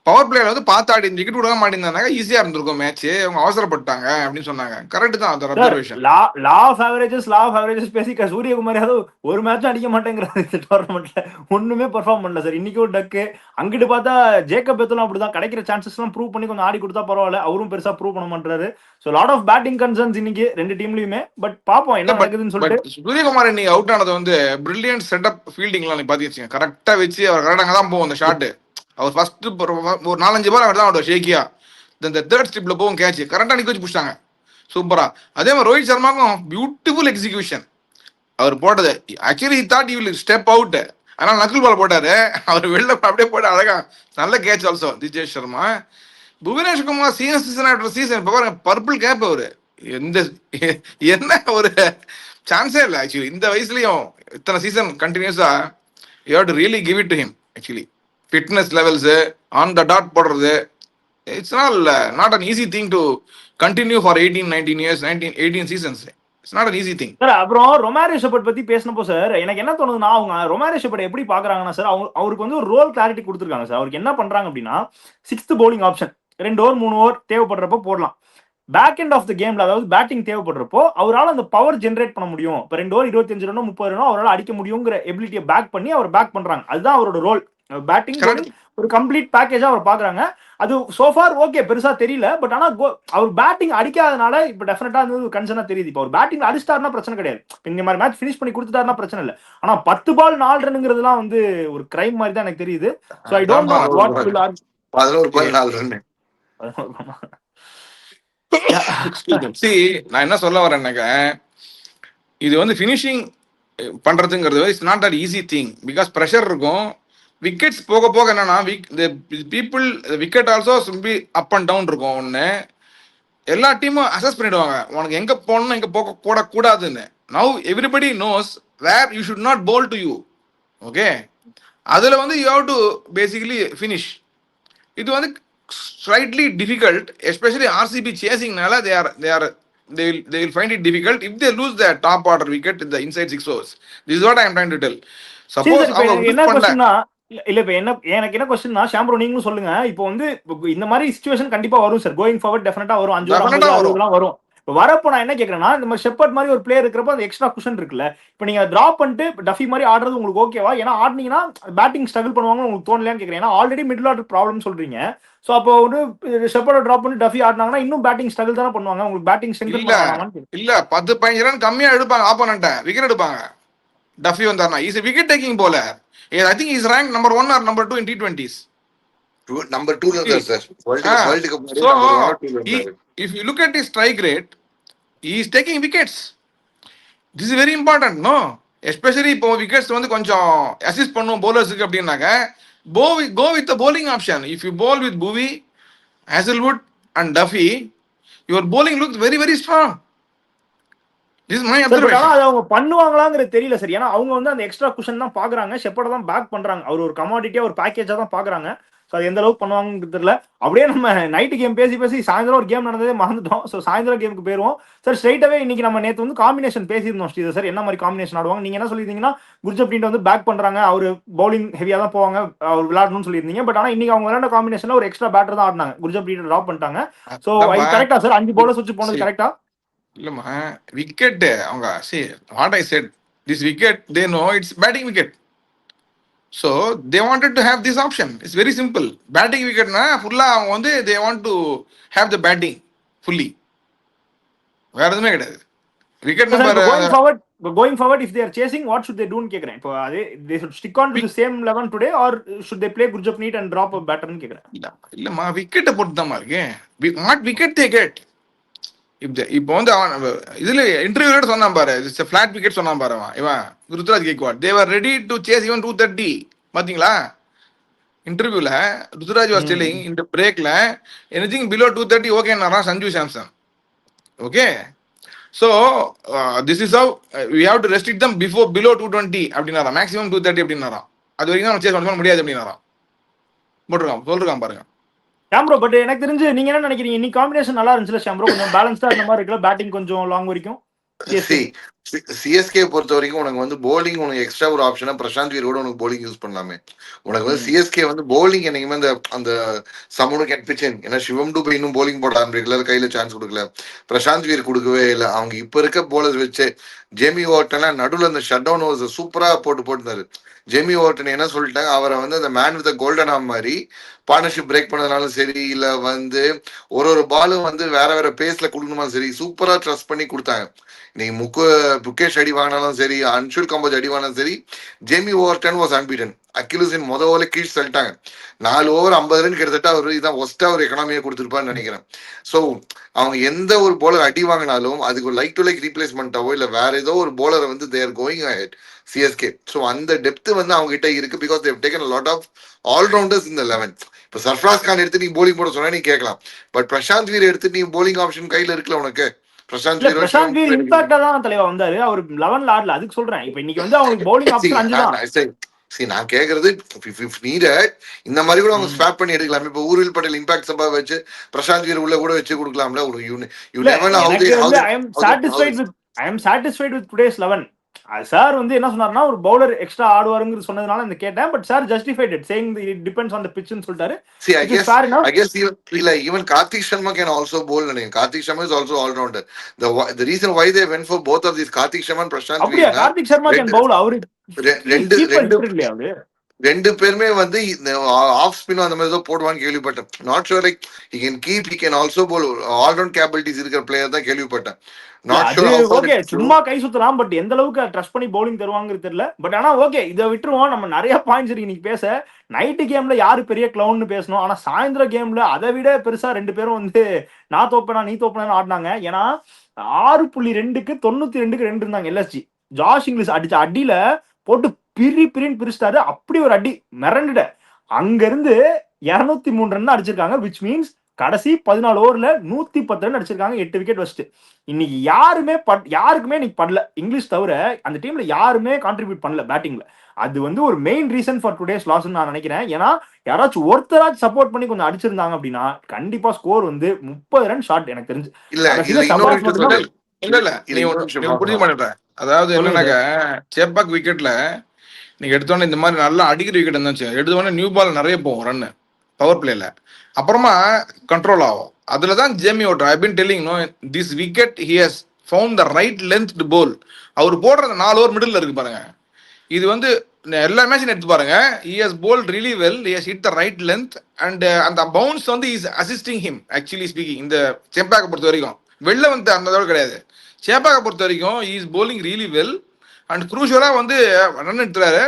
Power player வந்து பார்த்து ஆடி விக்கெட் விட மாட்டேங்கிறாங்க, ஈஸியா இருந்திருக்கும் மேட்ச், அவங்க அவசரப்பட்டாங்க அப்படின்னு சொன்னாங்க. கரெக்ட் தான் அந்த sir observation. Law of averages பேசி சூரியகுமார் யாதவ் ஒரு மேட்சும் அடிக்க மாட்டேங்கிறாரு இந்த டோர்னமெண்ட்ல. ஒண்ணுமே பெர்ஃபார்ம் பண்ணல சார். இன்னைக்கு ஒரு டக்கு. அங்கிட்டு பார்த்தா ஜேக்கப் பெத்தலும் அப்படிதான் கிடைக்கிற சான்சஸ் எல்லாம் ப்ரூவ் பண்ணி கொஞ்சம் ஆடி கொடுத்தா பரவாயில்ல, அவரும் பெருசா ப்ரூவ் பண்ண மாட்டாரு. So lot of batting concerns இன்னைக்கு ரெண்டு டீம்லயுமே. பட் பாப்போம் என்ன நடக்குதுன்னு பட் சொல்லிட்டு. சூரியகுமார் இன்னைக்கு அவுட் ஆனது வந்து பிரில்லியன்ட் செட்டப் ஃபீல்டிங்லாம் நீ பாத்தீங்க, கரெக்டா வச்சு அவர் கரெக்டாக தான் போகும் அந்த ஷாட். அவர் ஃபர்ஸ்ட் ஒரு 4-5 பால் அவர் தான் ஆடுவார் ஷேக்கியா. இந்த தேர்ட் ஸ்ட்ரிப்ல போகும் கேட்ச் கரெக்டா நிக்க வச்சு பிடிச்சாங்க சூப்பரா. அதே மாதிரி ரோஹித் சர்மாக்கும் பியூட்டிஃபுல் எக்ஸிகியூஷன் அவர் போட்டது. Actually thought you will step out, அதனால நக்குல் பால் போட்டாரு, அவர் வெளில அப்படியே போட்டு அழகா நல்ல catch also Jitesh Sharma. Bhuvnesh Kumar season after season இப்போ பாருங்க பர்பிள் கேப். அவரு எந்த என்ன ஒரு சான்ஸே இல்லை ஆக்சுவலி இந்த வயசுலயும் இத்தனை சீசன் கண்டினியூஸா. You have to really give it to him. Actually fitness levels on the dot போடுறது, it's not an easy thing to continue for 18-19 years 18 seasons. It's not an easy thing. Sir அப்புறம் Romario Shepherd பத்தி பேசினப்போ sir எனக்கு என்ன தோணுதுன்னா, அவங்க Romario shepherd எப்படி பாக்குறாங்கன்னா sir, அவருக்கு வந்து ஒரு ரோல் கிளாரிட்டி கொடுத்துருக்காங்க சார். அவருக்கு என்ன பண்றாங்க அப்படின்னா 6th bowling option 2 over 3 over தேவைப்படுறப்ப போடலாம். பேக் எண்ட் ஆஃப் த கேம்ல அதாவது பேட்டிங் தேவைப்படுறப்போ அவரால் அந்த பவர் ஜென்ரேட் பண்ண முடியும். இப்போ 2 ஓவர் 25 ரனோ 30 ரனோ அவரால் அடிக்க முடியுங்கிற எபிலிட்டியை பேக் பண்ணி அவர் பேக் பண்றாங்க. அதுதான் அவரோட ரோல். பேட்டிங் ஒரு கம்ப்ளீட் பேக்கேஜா அவர் பாக்குறாங்க. அது சோஃபார் ஓகே பெருசா தெரியல. பட் ஆனா அவர் பேட்டிங் அடிக்காதனால இப்ப டெஃபினட்டா கன்சர்னா தெரியுது. இப்போ அவர் பேட்டிங் அடிச்சிட்டாருன்னா பிரச்சனை கிடையாது, இந்த மாதிரி மேட்ச் ஃபினிஷ் பண்ணி கொடுத்துட்டாருன்னா பிரச்சனை இல்லை. ஆனா 10 பால் 4 ரன்ங்கிறதுலாம் வந்து ஒரு கிரைம் மாதிரி தான் எனக்கு தெரியுது. So I don't know what will 11 ball 4 run. நான் என்ன சொல்ல வரேன்னாக்க, இது வந்து ஃபினிஷிங் பண்றதுங்கிறது it's not an easy thing. Because pressure இருக்கும். விக்கெட்ஸ் போக போக என்னன்னா people wicket also be up and down இருக்கும். ஒன்று எல்லா டீமும் அசஸ் பண்ணிடுவாங்க உனக்கு எங்க போகணும் எங்க போக கூடாதுன்னு. Now everybody knows where you should not bowl to you. Okay, அதுல வந்து you have to basically finish. இது வந்து slightly difficult, especially RCB chasingனால they will find it difficult if they lose their top order wicket in the inside 6 overs. This is what I am trying to tell. Suppose என்ன क्वेश्चनனா இல்ல இப்ப எனக்கு என்ன क्वेश्चनனா ஷாம்ப்ரோ நீங்களும் சொல்லுங்க. இப்போ வந்து இந்த மாதிரி சிச்சுவேஷன் கண்டிப்பா வரும் சார். கோயிங் ஃபார்வர்ட் டெஃபினட்டா வரும். 5 ஓவர் வரும். இப்போ வரப்போ நான் என்ன கேட்கறேன்னா, இந்த மாதிரி ஷெப்பர்ட் மாதிரி ஒரு பிளேயர் இருக்கிறப்ப அந்த எக்ஸ்ட்ரா குஷன் இருக்குல்ல, இப்போ நீங்க டிராப் பண்ணிட்டு டஃபி மாதிரி ஆடுறது உங்களுக்கு ஓகேவா? ஏன்னா ஆடினீங்கன்னா பேட்டிங் ஸ்ட்ரகிள் பண்ணுவாங்கன்னு உங்களுக்கு தோணலையான்னு கேட்கறேன். ஏன்னா ஆல்ரெடி மிடில் ஆர்டர் ப்ராப்ளம் சொல்றீங்க. சோ அப்போ வந்து ஷெப்பர்ட் டிராப் பண்ணி டஃபி ஆடினாங்கன்னா இன்னும் பேட்டிங் ஸ்ட்ரகிள் தானே பண்ணுவாங்க. உங்களுக்கு பேட்டிங் ஸ்ட்ரென்த் இல்ல 10-15 ரன் கம்மியா எடுப்பாங்க ஆப்போனன்ட்ட, விக்கெட் எடுப்பாங்க. டஃபி வந்தாருன்னா is wicket taking bowler. I think he's ranked number 1 or number 2 in T20s. Number 2 இருந்தார் sir. World Cup so if you look at his strike rate, he is taking wickets. This is very important, no? Especially இப்போ wickets வந்து கொஞ்சம் assist பண்ணும் bowlersக்கு அப்படின்னாக்க go with the bowling option. If you bowl with Bhuvi, Hazlewood and Duffy, your bowling looks very very strong. This is my observation. அது அவங்க பண்ணுவாங்களாங்கிறது தெரியல sir. ஏன்னா அவங்க வந்து அந்த எக்ஸ்ட்ரா குஷன் தான் பாக்குறாங்க, ஷெப்பர்ட் தான் பேக் பண்றாங்க. அவர் ஒரு கமாடிட்டியா ஒரு பேக்கேஜா தான் பாக்குறாங்க. ஸோ அது எந்த அளவுக்கு பண்ணுவாங்கன்னு தெரியல. அப்படியே நம்ம நைட்டு கேம் பேசி சாயந்தரம் ஒரு கேம் நடந்ததே மறந்துட்டோம். ஸோ சாயந்தரம் கேமுக்கு போயிருவோம் சார். ஸ்ட்ரைட்டாவே இன்னைக்கு நம்ம நேற்று வந்து காம்பினேஷன் பேசியிருந்தோம் ஸ்ரீதர் சார். என்ன மாதிரி காம்பினேஷன் ஆடுவாங்க நீங்க என்ன சொல்லியிருந்தீங்கன்னா, குர்ஜப் டீம் வந்து பேக் பண்றாங்க, அவர் பவுலிங் ஹெவியா தான் போவாங்க, அவர் விளையாடணும்னு சொல்லியிருந்தீங்க. பட் ஆனா இன்னைக்கு அவங்க விளையாட காம்பினேஷன்ல ஒரு எக்ஸ்ட்ரா பேட்டர் தான் ஆடினாங்க. குர்ஜப் டீம் டிராப் பண்ணிட்டாங்க. ஸோ கரெக்டா சார் 5 பவுலர்ஸ் வச்சு போனது கரெக்டா? இல்லம்மா விக்கெட் அவங்க what I said, this wicket they know it's batting wicket. So they wanted to have this option. It's very simple. Batting wicket na fulla அவங்க வந்து they want to have the batting fully. வேற எதுவுமே கிடையாது. Wicket number going forward if they are chasing, what should they do ன்னு கேக்குறேன். இப்போ அதே they should stick on to the same 11 today or should they play Gurjap Neat and drop a batter ன்னு கேக்குறேன். இல்லம்மா விக்கெட்டை பொறுத்து தான் இருக்கு. what wicket they get. இப்போ வந்து இதுல இன்டர்வியூல சொன்னான் பாரு, பிளாட் விக்கெட் சொன்னான் பாரு இவன் Ruturaj Gaikwad. They were ready to chase even 230. பாத்தீங்களா இன்டர்வியூல ருத்துராஜ் வாஸ் டெல்லிங் இந்த பிரேக்ல எனிதிங் பிலோ 230 ஓகேனாரா Sanju Samson. Okay, so this is how we have to restrict them below 220 அப்படின்னாரா, மேக்ஸிமம் 230 அப்படின்னாரா. அது வரைக்கும் தான் சேஸ் பண்ண முடியாது அப்படின்னாரா. போட்டிருக்கான் சொல்லிருக்கான் பாருங்க. ஷாம்ப்ரோ. பட் எனக்கு தெரிஞ்சு நீங்க என்ன நினைக்கிறீங்க? இன்னைக்கு காம்பினேஷன் நல்லா இருந்துச்சுல ஷாம்ப்ரோ, கொஞ்சம் பேலன்ஸ்டா இந்த மாதிரி இருக்குல்ல, பேட்டிங் கொஞ்சம் லாங் வரைக்கும். சிஎஸ்கே பொறுத்த வரைக்கும் உனக்கு வந்து போலிங் உனக்கு எக்ஸ்ட்ரா ஒரு ஆப்ஷனா பிரசாந்த் வீரோட உனக்கு போலிங் யூஸ் பண்ணலாமே. உனக்கு வந்து சிஎஸ்கே வந்து போலிங் என்னைக்குமே அந்த சமூக கெட்பிச்சன் ஏன்னா சிவம் டூபே இன்னும் போலிங் போட ஆரம்பிக்கல, கையில சான்ஸ் கொடுக்கல. பிரசாந்த் வீர் கொடுக்கவே இல்லை. அவங்க இப்ப இருக்க போலர் வச்சு ஜேமி ஓவர்டன் நடுவில் அந்த ஷட் டவுன் ஓவர்ஸ் சூப்பரா போட்டுருந்தாரு. ஜேமி ஓவர்டன் என்ன சொல்லிட்டாங்க, அவரை வந்து அந்த மேன் வித் கோல்டன் ஆம் மாதிரி பார்ட்னர்ஷிப் பிரேக் பண்ணதுனாலும் சரி, இல்ல வந்து ஒரு பாலும் வந்து வேற வேற பேஸ்ல கொடுக்கணுமாலும் சரி, சூப்பரா ட்ரஸ்ட் பண்ணி கொடுத்தாங்க. நீங்க முகேஷ் அடி வாங்கினாலும் சரி, அன்ஷுல் கம்போஜ் அடி வாங்கினாலும் சரி, ஜேமி ஓவர்டன் வாஸ் அன்பீட்டன். அக்கிலுசின் ஓவர்ல கீழ் தள்ளிட்டாங்க. 4 ஓவர் 50 ரன் கிட்டத்தட்ட அவர் இதான் ஒஸ்டா ஒரு எக்கனாமியை கொடுத்துருப்பான்னு நினைக்கிறேன். ஸோ அவங்க எந்த ஒரு போலர் அடி வாங்கினாலும் அதுக்கு லைக் டு லைக் ரீப்ளேஸ்மெண்ட்டாவோ இல்ல வேற ஏதோ ஒரு போலரை வந்து they're going ahead CSK. So அந்த டெப்த் வந்து அவங்க கிட்ட இருக்கு. Because they've taken lot of allrounders இந்த 11. இப்போ சர்ஃப்ராஸ் கான் எடுத்து நீ போலிங் போட சொன்னா நீ கேட்கலாம். பட் பிரசாந்த் வீர் எடுத்து நீ போலிங் ஆப்ஷன் கையில இருக்குல்ல உனக்கு. பிரசாந்த் வீர் இம்பாக்டா தான் தலைவா வந்தாரு. அவர் 11ல ஆடல, அதுக்கு சொல்றேன். இப்போ இன்னைக்கு வந்து அவங்களுக்கு பவுலிங் ஆப்ஷன் 5 தான். நான் கேக்குறது இந்த மாதிரி கூட அவங்க ஸ்வாப் பண்ணி எடுக்கலாம். இப்ப ஊரில் பட்டேல் இம்பாக்ட் சபா வச்சு பிரசாந்த் வீர் உள்ள கூட வச்சு கொடுக்கலாம்ல. I am satisfied with today's 11. Sir வந்து என்ன சொன்னார்னா, ஒரு பவுலர் எக்ஸ்ட்ரா ஆடுவாருன்னு சொன்னதுனால இந்த கேட்டேன். But sir justified it saying it depends on the pitch னு சொல்லிட்டாரு. See, I guess even Karthik Sharma can also bowl. Karthik Sharma is also all rounder. The reason why they went for both of these, Karthik Sharma and Prashant Veer, Karthik Sharma can bowl. அவரு ரெண்டு பேருமே வந்து off spin அந்த மாதிரி தான் போடுவான்னு கேள்விப்பட்டேன். Not sure like he can keep, he can also bowl. All round capabilities இருக்கிற player தான் கேள்விப்பட்டேன். ஓகே, சும்மா கை சுத்தலாம். பட் எந்த அளவுக்கு ட்ரஸ்ட் பண்ணி பவுலிங் தருவாங்கிறது தெரியல. பட் ஆனா ஓகே, இதை விட்டுருவோம். நம்ம நிறைய பாயிண்ட்ஸ் இருக்கு இன்னைக்கு பேச. நைட்டு கேம்ல யாரு பெரிய கிளவுன்னு பேசணும். ஆனா சாயந்தர கேம்ல அதை விட பெருசா 2 பேரும் வந்து நான் தோப்பனா நீ தோப்பனா ஆடினாங்க. ஏன்னா 6.2க்கு 92க்கு 2 இருந்தாங்க எல்எஸ்ஜி. ஜாஷ் இங்கிலீஷ் அடிச்ச அடியில போட்டு பிரின்னு பிரிச்சிட்டாரு. அப்படி ஒரு அடி மிரண்டுட. அங்க இருந்து 203 ரன் அடிச்சிருக்காங்க. விச் மீன்ஸ் கடைசி 14 ஓவர்ல 110 ரன் அடிச்சிருக்காங்க. 8 விக்கெட் வச்சுட்டு இன்னைக்கு யாருக்குமே இன்னைக்கு படல. இங்கிலீஷ் தவிர அந்த டீம்ல யாருமே கான்ட்ரிபியூட் பண்ணல பேட்டிங்ல. அது வந்து ஒரு main reason for today's loss நான் நினைக்கிறேன். ஏன்னா யாராச்சும் ஒருத்தராச்சும் சப்போர்ட் பண்ணி கொஞ்சம் அடிச்சிருந்தாங்க அப்படின்னா கண்டிப்பா ஸ்கோர் வந்து 30 ரன் ஷார்ட் எனக்கு தெரிஞ்சு. புரிய மாட்டேன். அதாவது என்னன்னாக்க சேப்பாக் விக்கெட்ல நீங்க எடுத்தோன்னே இந்த மாதிரி நல்லா அடிக்கிற விக்கெட் இருந்துச்சு. எடுத்தோடனே நியூ பால் நிறைய போகும் ரன்னு பவர் பிளேல, அப்புறமா கண்ட்ரோல் ஆகும். அதுலதான் ஜேமி ஓட்டர் I been telling no this wicket he has found the right length to bowl. அவர் போடுறது 4 ஓவர் மிடில் இருக்கு பாருங்க. இது வந்து எல்லா மேட்சும் எடுத்து பாருங்க. He has bowled really well. He has hit the right length and அந்த பவுன்ஸ் வந்து is assisting him. Actually speaking இந்த சேப்பாக்கை பொறுத்த வரைக்கும் வெளில வந்து அந்த அளவு கிடையாது. சேப்பாக்கை பொறுத்த வரைக்கும் is bowling really well and குரூஷியலா வந்து ரன் எடுத்துறாரு.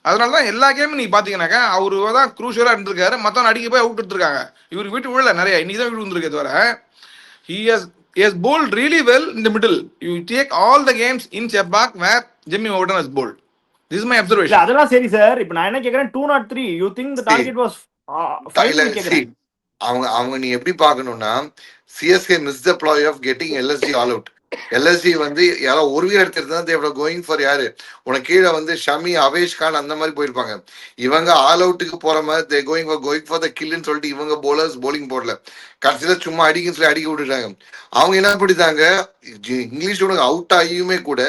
அதனால தான் எல்லா கேமும் நீங்க பாத்தீங்கன்னாக்கா அவரு தான் குரூஷியலா இருந்திருக்காரு. மத்தவங்க அடிக்க போய் அவுட் எடுத்திருக்காங்க. இவருக்கு வீட்டு விழல நிறைய. இன்னைக்கு தான் வீட்டு வந்துருக்கு தவிர he has bowled really well in the middle. You take all the games in Chepak where Jimmy Overton has bowled. This is my observation. அதெல்லாம் சரி சார். இப்போ நான் என்ன கேக்குறேன், 203 you think the target was 5? அவங்க நீ எப்படி பார்க்கணும்னா CSK miss the playoff getting LSG all out. LSG வந்து யாரோ ஒரு வீரர் எடுத்திருந்தா தேவ் கோயிங் ஃபார் யாரு உனக்கு கீழே வந்து ஷமி அவேஷ் கான் அந்த மாதிரி போயிருப்பாங்க. இவங்க ஆல் அவுட்டுக்கு போற மாதிரி கோயிங் ஃபார் த கில்லுன்னு சொல்லிட்டு இவங்க போலர்ஸ் போலிங் போடல. கடைசியில சும்மா அடிக்க சொல்லி அடிக்க விட்டுட்டாங்க. அவங்க என்ன பண்ணிட்டாங்க, இங்கிலீஷ் உனக்கு அவுட் ஆகியுமே கூட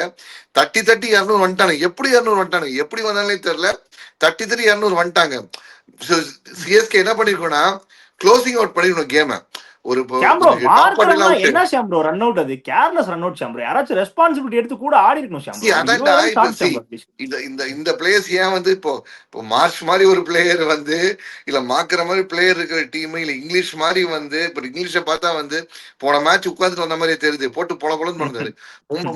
தட்டி 200 வந்துட்டாங்க. எப்படி 200 வந்துட்டாங்க, எப்படி வந்தாலே தெரியல. 200 வந்துட்டாங்க. சிஎஸ்கே என்ன பண்ணிருக்கோம்னா க்ளோசிங் அவுட் பண்ணிருக்கணும் கேம. ஒரு என்ன ஷாம்ப்ரோ ரன் அவுட், அது கேர்லெஸ் ரன் அவுட் ஷாம்ப்ரோ. யாராச்சும் ரெஸ்பான்சிபிலிட்டி எடுத்து கூட ஆடி இருக்கணும் ஷாம்ப்ரோ. இந்த பிளேயர்ஸ் ஏன் வந்து இப்போ மார்ச் மாதிரி ஒரு பிளேயர் வந்து இல்ல மாக்குற மாதிரி பிளேயர் இருக்கிற டீம் இல்ல இங்கிலீஷ் மாதிரி வந்து இப்ப இங்கிலீஷை பார்த்தா வந்து போன மேட்ச் உட்காந்துட்டு வந்த மாதிரி தெரியுது. போட்டு பொலன்னு பண்ணாரு.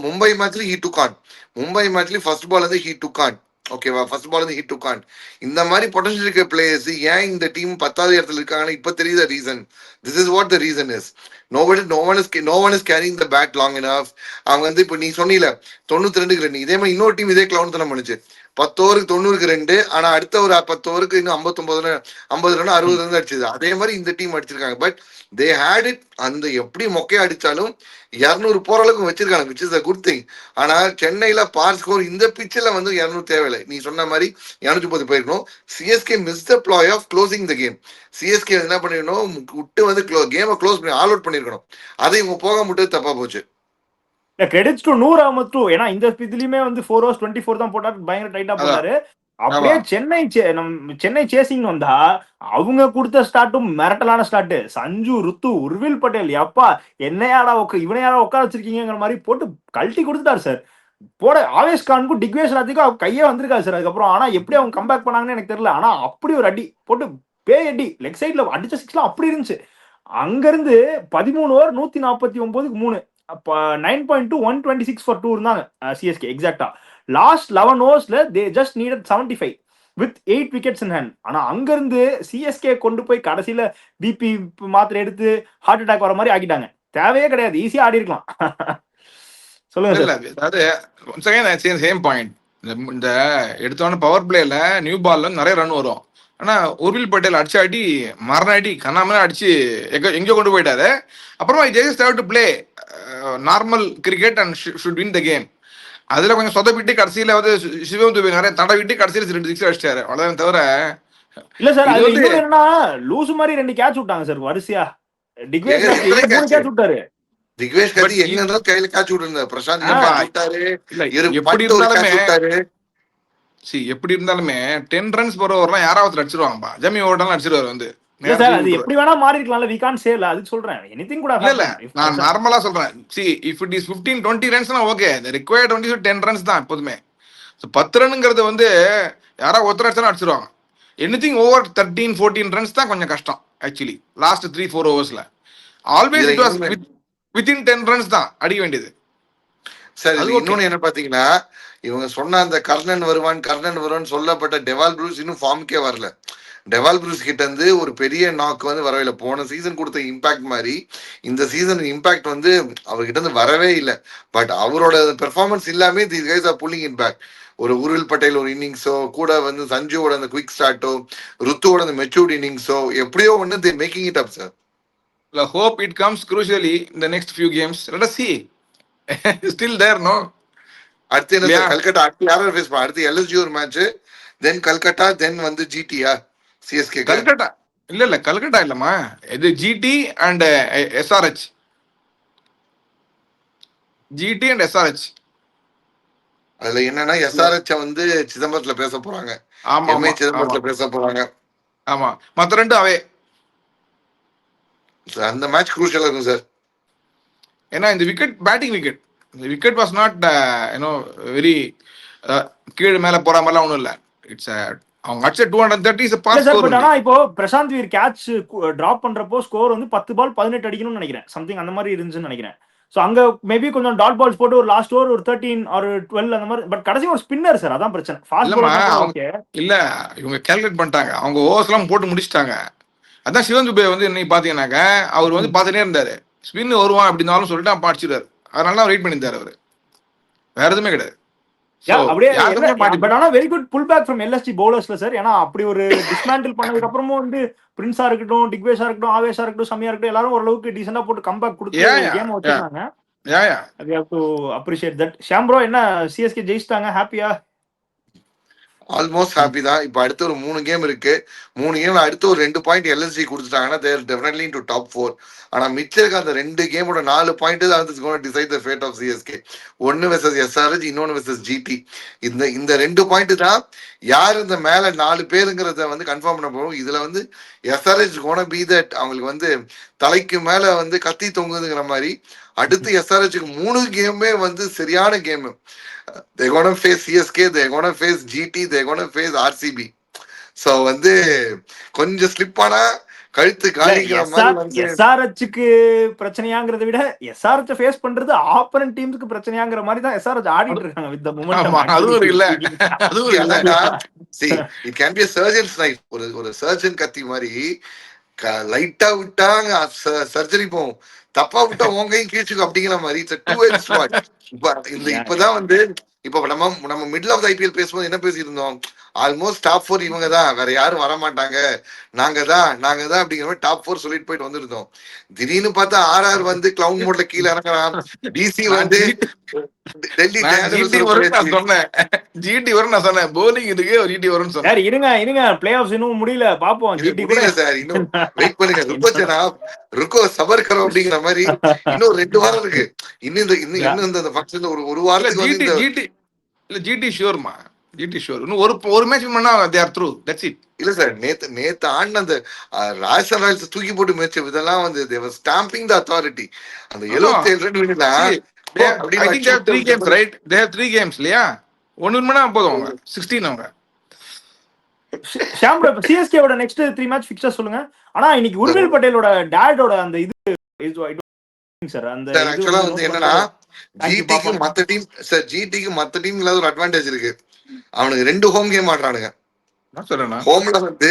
மும்பை மேட்ச்ல ஹீ டுக் ஆன். மும்பை மேட்ச்ல ஃபர்ஸ்ட் பால் வந்து ஹீ டுக் ஆன். ஓகேவா, ஃபர்ஸ்ட் பால் வந்து ஹிட் டு கான். இந்த மாதிரி பொட்டன்ஷியல் இருக்க பிளேயர்ஸ் ஏன் இந்த டீம் 10வது இடத்துல இருக்காங்கன்னு இப்ப தெரியுத reason. This is what the reason is. no one is carrying the bat long enough. அவங்க வந்து இப்ப நீ சொன்னீல 92க்கு 2 இதே மாதிரி இன்னொரு டீம் இதே கிளவுன் தனம் பண்ணுச்சு 10 ஓவருக்கு 90க்கு 2 ஆனா அடுத்த ஒரு 10 ஓவருக்கு இன்னும் 50 ரன் 60 ரன் அடிச்சது. அதே மாதிரி இந்த டீம் அடிச்சிருக்காங்க. But they had it. அந்த எப்படி மொக்கையா அடிச்சாலும் 200 போற அளவுக்கு வச்சிருக்காங்க, which is a good thing. ஆனா சென்னையில பார் ஸ்கோர் இந்த பிச்சில் வந்து 200 தேவையில்லை. நீ சொன்ன மாதிரி 230 போயிருக்கணும். CSK miss the playoff closing the game. CSK என்ன பண்ணிருக்கணும், விட்டு வந்து கேமை க்ளோஸ் பண்ணி ஆல் அவுட் பண்ணிருக்கணும். அதை இவங்க போக மட்டும் தப்பா போச்சு. Credits to Noor Ahmad too. ஏன்னா இந்த இதுலயுமே வந்து 4 overs 24 தான் போட்டாரு, பயங்கர டைட்டா போட்டாரு. அப்படியே சென்னை சேசிங் வந்தா அவங்க கொடுத்த ஸ்டார்ட்டும் மிரட்டலான ஸ்டார்ட். சஞ்சு, ருத்து, உர்வில் பட்டேல் எப்பா என்னையாடா இவனையாடா உட்கார வச்சிருக்கீங்கிற மாதிரி போட்டு கழட்டி கொடுத்துட்டாரு சார். போட ஆவேஷ் கானுக்கும் டிக்வேஷ் ராஜுக்கும் கையே வந்திருக்காரு சார் அதுக்கப்புறம். ஆனா எப்படி அவங்க கம்பேக் பண்ணாங்கன்னு எனக்கு தெரியல. ஆனா அப்படி ஒரு அடி போட்டு பேய் அடி, லெக் சைட்ல அடிச்ச சிக்ஸ்லாம் அப்படி இருந்துச்சு. அங்க இருந்து 13 ஓவர் 149க்கு 3, 9.2 126 for 2 இருந்தாங்க சிஎஸ்கே எக்ஸாக்டா. லாஸ்ட் 11 ஓவர்ஸ்ல they just needed 75 with 8 wickets in hand. ஆனா அங்க இருந்து சிஎஸ்கே கொண்டு போய் கடைசியில பிபி மாத்திரை எடுத்து ஹார்ட் அட்டாக் வர மாதிரி ஆக்கிட்டாங்க. தேவையே கிடையாது, ஈஸியா ஆடி இருக்கலாம். சொல்லுங்க. அதாவது சேம் பாயிண்ட். இந்த எடுத்தோன்னு பவர் பிளேல நியூ பால்ல நிறைய ரன் வரும். ஆனா உர்வில் பட்டேல் அடிச்சு அடி மரண அடி கண்ணாமலாம் அடிச்சு எங்க கொண்டு போயிட்டாரு. அப்புறமா Jayas have to play normal cricket and should win the game. அதுல கொஞ்சம் சொதப்பிட்டு கடைசியில வந்து சிவம் துபே நிறைய தடவிட்டு கடைசியில 2 6 அடிச்சிட்டாரு. அவ்வளவுதான் தவிர இல்ல சார், அது வந்து என்னன்னா லூசு மாதிரி 2 கேட்ச் விட்டாங்க சார் வரிசையா. டிக்வேஷ் கேட்ச் விட்டாரு. திக்வேஷ் கதி எங்க இருந்தாலும் கையில கேட்ச் விட்டுருந்தாரு. பிரசாந்த் விட்டாரு. எப்படி இருந்தாலுமே 10 runs போற ஓவர்லாம் யாராவது அடிச்சிருவாங்கப்பா. ஜமி ஓவர்லாம் அடிச்சிருவாரு வந்து. அது எப்படி வேணா மாறி இருக்கலாம். we can't say அதுக்கு சொல்றேன். எனிதிங் கூட இல்ல நான் நார்மலா சொல்றேன். see if it is 15-20 runsனா ஓகே. the required 10 runs தான் எப்போதுமே. 10 ரன்ங்கிறது வந்து யாரா ஒருத்தர் அடிச்சா அடிச்சிருவாங்க. எனிதிங் ஓவர் 13-14 runs தான் கொஞ்சம் கஷ்டம் ஆக்சுவலி. லாஸ்ட் 3-4 ஓவர்ஸ்ல always it was within 10 runs தான் அடிக்க வேண்டியது. சரி, இன்னொன்னு என்ன பாத்தீங்கன்னா இவங்க சொன்ன அந்த கர்ணன் வருவான்னு சொல்லப்பட்ட டெவால் ப்ரூஸ் இன்னும் ஃபார்முக்கே வரல. டெவால் ப்ரூஸ் கிட்ட இருந்து ஒரு பெரிய நாக் வந்து வரவே. போன சீசன் கொடுத்த இம்பாக்ட் மாதிரி இந்த சீசன் இம்பாக்ட் வந்து அவர்கிட்ட இருந்து வரவே இல்லை. பட் அவரோட பெர்ஃபார்மன்ஸ் இல்லாமே these guys are pulling it back. ஒரு உர்வில் பட்டேல் ஒரு இன்னிங்ஸோ கூட வந்து சஞ்சுவோட அந்த குவிக் ஸ்டார்ட்டோ ருத்துவோட அந்த மெச்சூர்ட் இன்னிங்ஸோ எப்படியோ ஒன்று they making it up sir. hope it comes crucially in the next few games. Let us see. Still there no. அடுத்து என்ன கல்கட்டா அடுத்து யாரும் ஃபேஸ் பண்ண? அடுத்து எல்எஸ்ஜி ஒரு மேட்ச், தென் கல்கட்டா, தென் வந்து ஜிடியா சிஎஸ்கே. கல்கட்டா இல்ல கல்கட்டா இல்லம்மா, இது GT and SRH. GT and SRH. அதுல என்னன்னா எஸ்ஆர்ஹெச் வந்து சிதம்பரத்துல பேச போறாங்க. ஆமா சிதம்பரத்துல பேச போறாங்க. ஆமா, மத்த ரெண்டு அவே. அந்த மேட்ச் குரூஷியலா இருக்கும் சார். ஏன்னா இந்த batting wicket was not very கீழே மேல போற மாதிரிலாம் ஒன்றும் இல்லை. இட்ஸ் அவங்க அடிச்ச 230 இஸ் பாஸ் ஸ்கோர். பட் ஆனா இப்போ பிரசாந்த் வீர் கேட்ச் டிராப் பண்றப்போ ஸ்கோர் வந்து 10 பால் 18 அடிக்கணும்னு நினைக்கிறேன். சம்திங் அந்த மாதிரி இருந்துச்சுன்னு நினைக்கிறேன். ஸோ அங்க மேபி கொஞ்சம் டாட் பால்ஸ் போட்டு ஒரு லாஸ்ட் ஓவர் ஒரு 13 or 12 அந்த மாதிரி. பட் கடைசி ஒரு ஸ்பின்னர் சார், அதான் பிரச்சனை. இல்ல இவங்க கால்குலேட் பண்ணிட்டாங்க, அவங்க ஓவர்ஸ் எல்லாம் போட்டு முடிச்சிட்டாங்க. அதான் சிவன் துபே வந்து இன்னைக்கு பாத்தீங்கன்னாக்க அவர் வந்து பாத்துட்டே இருந்தாரு, ஸ்பின் வருவான் அப்படின்னாலும் சொல்லிட்டு அப்ப அடிச்சிடாரு. அதனால வெயிட் பண்ணியிருந்தாரு அவரு, வேற எதுவுமே கிடையாது. பட் ஆனா very good pull back from LSG பவுலர்ஸ்ல சார். ஏன்னா அப்படி ஒரு டிஸ்மேண்டில் பண்ணதுக்கு அப்புறமும் வந்து பிரின்ஸா இருக்கட்டும், டிக்வேஷா இருக்கட்டும், ஆவேஷா இருக்கட்டும், சமியா இருக்கட்டும், எல்லாரும் ஓரளவுக்கு டீசெண்டா போட்டு கம்பேக் கொடுத்து கேம் வச்சிருக்காங்க. we have to appreciate that. Sham bro, என்ன சிஎஸ்கே ஜெயிச்சிட்டாங்க, ஹாப்பியா? ஆல்மோஸ்ட் ஹாப்பி தான். இப்போ அடுத்து ஒரு 3 கேம் இருக்கு. 3 கேம்ல அடுத்து ஒரு 2 பாயிண்ட் எல்எஸ்ஜி கொடுத்துட்டாங்கன்னா தேர் டெஃபினெட்லி இன்டு டாப் 4. ஆனா மிச்சம் இருக்க அந்த 2 கேமோட 4 பாயிண்ட் தான் வந்து gonna decide the fate of CSK. ஒன்னு வெர்சஸ் எஸ்ஆர்ஹெச், இன்னொன்னு வெர்சஸ் ஜிடி. இந்த 2 பாயிண்ட் தான் யார் இந்த மேல 4 பேருங்கிறத வந்து கன்ஃபார்ம் பண்ண போறோம். இதுல வந்து எஸ்ஆர்ஹெச் கோனா பி தட் அவங்களுக்கு வந்து தலைக்கு மேல வந்து கத்தி தொங்குதுங்கிற மாதிரி. அடுத்து எஸ்ஆர்ஹெச்சுக்கு 3 கேமே வந்து சரியான game. they're going to face CSK, they're going to face GT, they're going to face RCB. so வந்து கொஞ்சம் ஸ்லிப் ஆனா கழுத்து காலிக்கிற மாதிரி. எஸ்ஆர்ஹெச்சுக்கு பிரச்சனையாங்கிறத விட எஸ்ஆர்ஹெச் ஃபேஸ் பண்றது ஆப்போனன்ட் டீம்ஸ்க்கு பிரச்சனையாங்கிற மாதிரி தான் எஸ்ஆர்ஹெச் ஆடிட்டு இருக்காங்க வித் தி மொமெண்டம். அதுவும் இல்ல see it can be a surgeon's knife. ஒரு சர்ஜன் கத்தி மாதிரி லைட்டா விட்டா சர்ஜரி போகும், தப்பா விட்டா உங்கையும் கீழ்ச்சுக்கும் அப்படிங்கிற மாதிரி இட்ஸ் டூ எட் ஸ்வாட். இப்பதான் வந்து இப்ப நம்ம மிடில் ஆஃப் ஐபிஎல் பேசும்போது என்ன பேசியிருந்தோம், ஆல்மோஸ்ட் டாப் 4 இவங்க தான், வேற யாரும் வர மாட்டாங்க, நாங்க தான் அப்படிங்கிற மாதிரி டாப் 4 சொல்லிட்டு போயிட்டு வந்திருந்தோம். திடீர்னு பார்த்தா ஆர்ஆர் வந்து கிளவுன் மோட்ல கீழே இறங்குறான். டிசி வந்து டெல்லி ஜிடி வரும் நான் சொன்னேன், போலிங் இருக்கு ஒரு ஜிடி வரும்னு சொன்னேன். சார் இருங்க பிளே ஆஃப்ஸ் இன்னும் முடியல, பாப்போம். ஜிடி கூட முடியல சார், இன்னும் வெயிட் பண்ணுங்க. ருக்கோ சபர் கரோ அப்படிங்கிற மாதிரி இன்னும் 2 வாரம் இருக்கு. இன்னும் இந்த ஃபங்க்ஷன் ஒரு வாரத்துக்கு வந்து இந்த ஜிடி இல்ல ஜிடி ஷூர்மா, ஜிடி ஷூர். இன்னும் ஒரு மேட்ச் பண்ணா they are through, that's it. இல்ல சார், நேத்து ஆடின அந்த ராஜஸ்தான் ராயல்ஸ் தூக்கி போட்டு மேட்ச் இதெல்லாம் வந்து they were stamping the authority. அந்த 77 ரன் வினா I think they have 3 games, right? They have 3 games இல்லையா? ஒன்னு மணி போதும் அவங்க 16 அவங்க. ஷாம் ப்ரோ, சிஎஸ்கே ஓட நெக்ஸ்ட் 3 மேட்ச் ஃபிக்சர் சொல்லுங்க. ஆனா இன்னைக்கு உர்வில் பட்டேலோட டாடோட அந்த இது சார், அந்த ஆக்சுவலா வந்து என்னன்னா ஜிடிக்கு மத்த டீம் இல்லாத ஒரு அட்வான்டேஜ் இருக்கு. அவனுக்கு 2 ஹோம் கேம் ஆடுறானுங்க. ஹோம்ல வந்து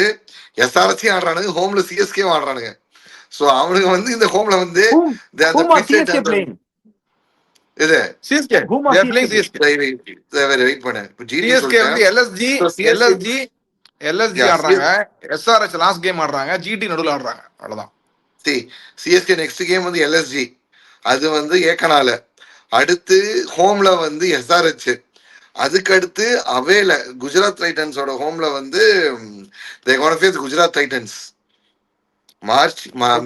எஸ்ஆர்எஸ் ஆடுறானுங்க, ஹோம்ல சிஎஸ்கே ஆடுறானுங்க. சோ அவனுக்கு வந்து இந்த ஹோம்ல வந்து இது CSK they are playing CSK. Wait பண்ணு. CSK வந்து LSG ஆடுறாங்க, SRH லாஸ்ட் கேம் ஆடுறாங்க, GT நடுவுல ஆடுறாங்க, அவ்வளவுதான். சிஎஸ்கே நெக்ஸ்ட் கேம் வந்து எல்எஸ்ஜி, அது வந்து ஏக்கனால. அடுத்து ஹோம்ல வந்து எஸ்ஆர்எச், அதுக்கு அடுத்து அவேல குஜராத் டைட்டன்ஸோட ஹோம்ல வந்து குஜராத் டைட்டன்ஸ்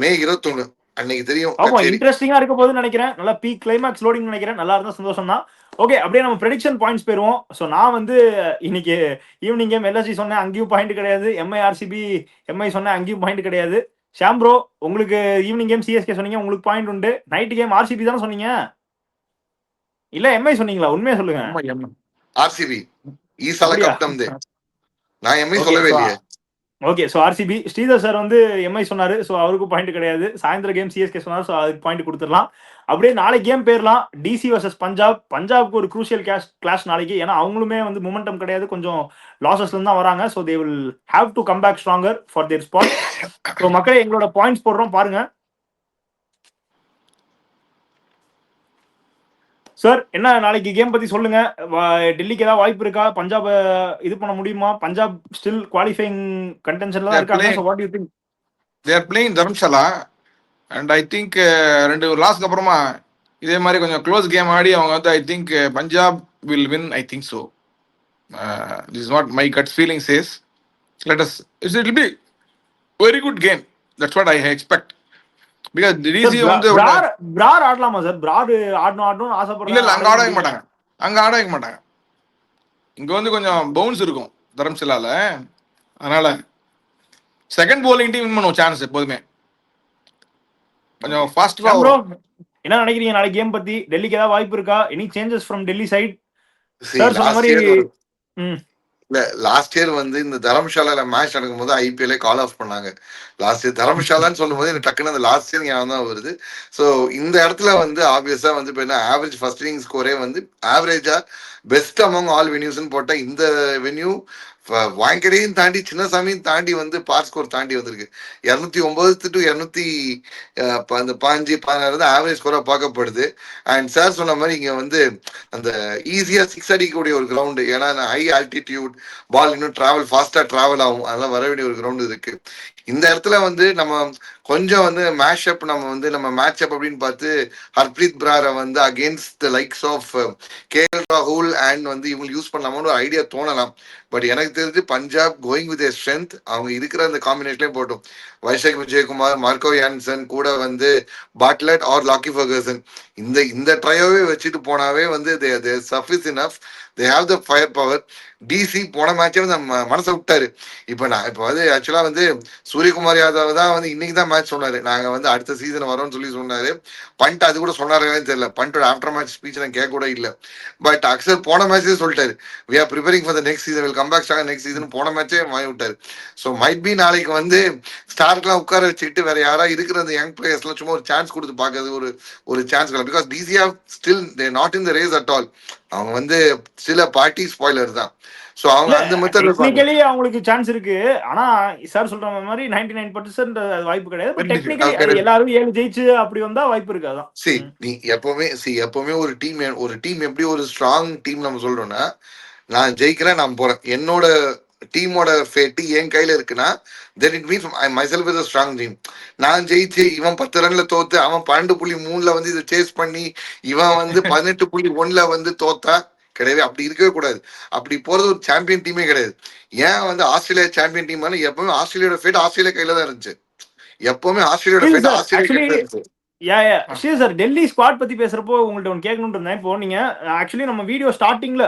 மே 21 அன்னைக்கு தெரியும். ஆமா, இன்ட்ரெஸ்டிங்கா இருக்க போகுதுன்னு நினைக்கிறேன். நல்லா பீக் கிளைமாக்ஸ் லோடிங் நினைக்கிறேன். நல்லா இருந்தா சந்தோஷம் தான். ஓகே, அப்படியே நம்ம ப்ரெடிக்ஷன் பாயிண்ட்ஸ் போயிருவோம். ஸோ நான் வந்து இன்னைக்கு ஈவினிங் கேம் எல்எஸ்சி சொன்னேன், அங்கேயும் பாயிண்ட் கிடையாது. எம்ஐ சொன்னேன், அங்கேயும் பாயிண்ட் கிடையாது. ஷாம் ப்ரோ, உங்களுக்கு ஈவினிங் கேம் சிஎஸ்கே சொன்னீங்க, உங்களுக்கு பாயிண்ட் உண்டு. நைட் கேம் ஆர்சிபி தானே சொன்னீங்க, இல்ல எம்ஐ சொன்னீங்களா? உண்மையா சொல்லுங்க. ஆர்சிபி ஈசால கப்டம் தே, நான் எம்ஐ சொல்லவே இல்லையே. Okay, so RCB Sridhar sir வந்து எம்ஐ சொன்னாரு, ஸோ அவருக்கு பாயிண்ட் கிடையாது. சாயந்தரம் கேம் சிஎஸ்கே சொன்னார், ஸோ அதுக்கு பாயிண்ட் கொடுத்துடலாம். அப்படியே நாளைக்கு கேம் போயிடலாம். டிசி வர்சஸ் பஞ்சாப்க்கு ஒரு குரூஷியல் கிளாஷ் நாளைக்கு. ஏன்னா அவங்களுமே வந்து மொமெண்டம் கிடையாது, கொஞ்சம் லாசஸ்ல தான் வராங்க. So they will have to come back stronger for their spot. So மக்களே, எங்களோட பாயிண்ட்ஸ் போடுறோம் பாருங்க. சார், என்ன நாளைக்கு கேம் பத்தி சொல்லுங்க. டெல்லிக்கு ஏதாவது வாய்ப்பு இருக்கா? பஞ்சாப் இது பண்ண முடியுமா? பஞ்சாப் ஸ்டில் குவாலிஃபைங் கண்டென்ஷன்ல தான் இருக்காங்க. So what do you think? They are playing Dharamsala and I think 2 லாஸ்க்கு அப்புறமா இதே மாதிரி கொஞ்சம் க்ளோஸ் கேம் ஆடி அவங்க வந்து I think Punjab will win, I think so. This is what my gut feeling says. Let us it will be very good game, that's what I expect. Because DC வந்து Brar ஆடலாமா sir? Brar ஆடணும் ஆசைப்படுறாங்க. இல்ல அங்க ஆடவே மாட்டாங்க. இங்க வந்து கொஞ்சம் பவுன்ஸ் இருக்கும் தரம்சாலால, அதனால செகண்ட் bowling டீம் வின் பண்ணுவோம் சான்ஸ் எப்போதுமே. கொஞ்சம் ஃபாஸ்டா ப்ரோ, என்ன நினைக்கிறீங்க நாளைக்கு கேம் பத்தி? டெல்லிக்கு ஏதாவது வாய்ப்பு இருக்கா? Any changes from Delhi side? Sir சொன்ன மாதிரி இல்ல, லாஸ்ட் இயர் வந்து இந்த தரம்சாலால மேட்ச் நடக்கும் போது ஐபிஎல்லே கால் ஆஃப் பண்ணாங்க. லாஸ்ட் இயர் தரம்சாலான்னு சொல்லும் போது எனக்கு டக்குன்னு அந்த லாஸ்ட் இயர் ஞாபகம் தான் வருது. ஸோ இந்த இடத்துல வந்து ஆப்வியஸா வந்து இப்போ என்ன ஆவரேஜ் ஃபர்ஸ்ட் இன்னிங் ஸ்கோரே வந்து ஆவரேஜா பெஸ்ட் அமங் ஆல் வென்யூஸ்ன்னு போட்டா இந்த வென்யூ வாங்கடையும் தாண்டி சின்னசாமியும் தாண்டி வந்து பார் ஸ்கோர் தாண்டி வந்திருக்கு. 209 to 215 ஆவரேஜ் ஸ்கோரா பார்க்கப்படுது. அண்ட் சார் சொன்ன மாதிரி இங்க வந்து அந்த ஈஸியா 6 அடிக்கக்கூடிய ஒரு கிரவுண்டு, ஏன்னா ஹை ஆல்டிடியூட் பால் இன்னும் ஃபாஸ்டா டிராவல் ஆகும், அதெல்லாம் வர வேண்டிய ஒரு கிரவுண்டு இருக்கு. இந்த இடத்துல வந்து நம்ம கொஞ்சம் வந்து நம்ம மேட்ச் அப் அப்படின்னு பார்த்து ஹர்ப்ரீத் பிராரை வந்து against the likes of KL ராகுல் அண்ட் வந்து இவங்க யூஸ் பண்ணலாமனு ஒரு ஐடியா தோணலாம். பட் எனக்கு தெரிஞ்சு பஞ்சாப் கோயிங் வித் ஸ்ட்ரென்த், அவங்க இருக்கிற அந்த காம்பினேஷன்லேயும் போட்டோம். வைஷாக் விஜயகுமார், மார்க்கோ யான்சன் கூட வந்து பாட்லட் ஆர் லாக்கி ஃபர்கசன், இந்த ட்ரையோவே வச்சுட்டு போனாவே வந்து they suffice enough, they have the fire power. DC போன மேட்சே வந்து மனசை விட்டாரு. இப்போ வந்து ஆக்சுவலா வந்து சூரியகுமார் யாதவ் தான் வந்து இன்னைக்கு தான் மேட்ச் சொன்னாரு, நாங்க வந்து அடுத்த சீசன் வரோம்னு சொல்லி சொன்னாரு. பண்ட் அது கூட சொன்னாருன்னு தெரியல, பண்டோட ஆஃப்டர் மேட்ச் ஸ்பீச் நான் கேட்க கூட இல்லை. பட் அக்சர் போன மேட்சே சொல்லிட்டாரு, we are preparing for the next season, will come back stronger next season. போன மேட்சே வாங்கி விட்டாரு. ஸோ மைட் பி நாளைக்கு வந்து ஸ்டார்க்லாம் உட்கார வச்சுக்கிட்டு வேற யாரா இருக்கிற அந்த யங் பிளேயர்ஸ்லாம் சும்மா ஒரு சான்ஸ் கொடுத்து பார்க்கறது ஒரு chance. Because DC are still they not in the race at all. அவங்க வந்து சில பார்ட்டி ஸ்பாய்லர் தான். சோ அவங்க இல்ல அந்த மெத்தட் இருப்பாங்க. டெக்னிக்கலி அவங்களுக்கு சான்ஸ் இருக்கு. ஆனா சார் சொல்ற மாதிரி 99% அது வாய்ப்பு கிடையாது. பட் டெக்னிக்கலி எல்லாரும் 7 ஜெயிச்சு அப்படி வந்தா வாய்ப்பு இருக்கு. அதான். நீ எப்பவுமே ஒரு டீம் எப்படி ஒரு ஸ்ட்ராங் டீம் நம்ம சொல்றோம்னா, நான் ஜெயிக்கிறேன், நான் போறேன், என்னோட டீமோட ஃபேட் என் கையில இருக்குன்னா, then it means I myself is a strong team. நான் ஜெயிச்சு இவன் 10 ரன்ல தோத்து அவன் 12.3 வந்து இதை சேஸ் பண்ணி இவன் வந்து 18.1 வந்து தோத்தா கிடையவே அப்படி இருக்கவே கூடாது. அப்படி போறது ஒரு சாம்பியன் டீமே கிடையாது. ஏன் வந்து ஆஸ்திரேலியா சாம்பியன் டீம் எப்பவுமே ஆஸ்திரேலியோட ஃபேட் ஆஸ்திரேலியா கையில தான் இருந்துச்சு. எப்பவுமே ஆஸ்திரேலியோட ஃபேட் ஆஸ்திரேலியா கையில தான் இருந்துச்சு. ஸ்ரீ சார், டெல்லி ஸ்குவாட் பத்தி பேசுறப்போ உங்கள்ட்ட ஒன்று கேட்கணும்னு இருந்தேன். இப்போ நீங்க ஆக்சுவலி நம்ம வீடியோ ஸ்டார்டிங்ல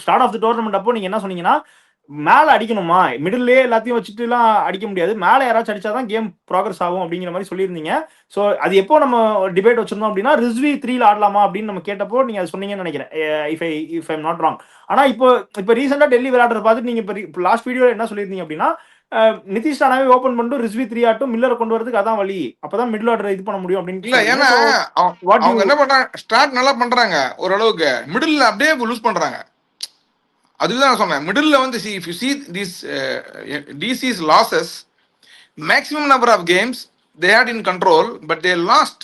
ஸ்டார்ட் ஆஃப் த டோர்னமெண்ட் அப்போ நீங்க என்ன சொன்னீங்கன்னா, மேல அடிக்கணுமா, மிடில்லே எல்லாத்தையும் வச்சுட்டு எல்லாம் அடிக்க முடியாது, மேல யாராச்சும் அடிச்சாதான் கேம் ப்ராக்ரஸ் ஆகும் அப்படிங்கிற மாதிரி சொல்லியிருந்தீங்க. ஸோ அது எப்போ நம்ம டிபேட் வச்சிருந்தோம் அப்படின்னா, ரிஸ்வி 3ல ஆடலாமா அப்படின்னு நம்ம கேட்டப்போ நீங்க அது சொன்னீங்கன்னு நினைக்கிறேன், இஃப் ஐம் நாட் ராங். ஆனா இப்போ ரீசெண்டா டெல்லி விளையாடுறத பார்த்துட்டு நீங்க இப்போ லாஸ்ட் வீடியோ என்ன சொல்லியிருந்தீங்க அப்படின்னா, நிதிஷ் ராணாவே ஓபன் பண்ணிட்டு ரிஸ்வி 3 ஆட்டும் மில்லரை கொண்டு வரதுக்கு அதான் வழி, அப்பதான் மிடில் ஆர்டர் இது பண்ண முடியும் அப்படின்னு. இல்ல ஏன்னா அவங்க என்ன பண்றாங்க, ஸ்டார்ட் நல்லா பண்றாங்க ஓரளவுக்கு, மிடில் அப்படியே லூஸ் பண்றாங்க. அதுதான் சொன்னேன், மிடில் வந்து if you see these DC's losses, maximum number of games they had in control, but they lost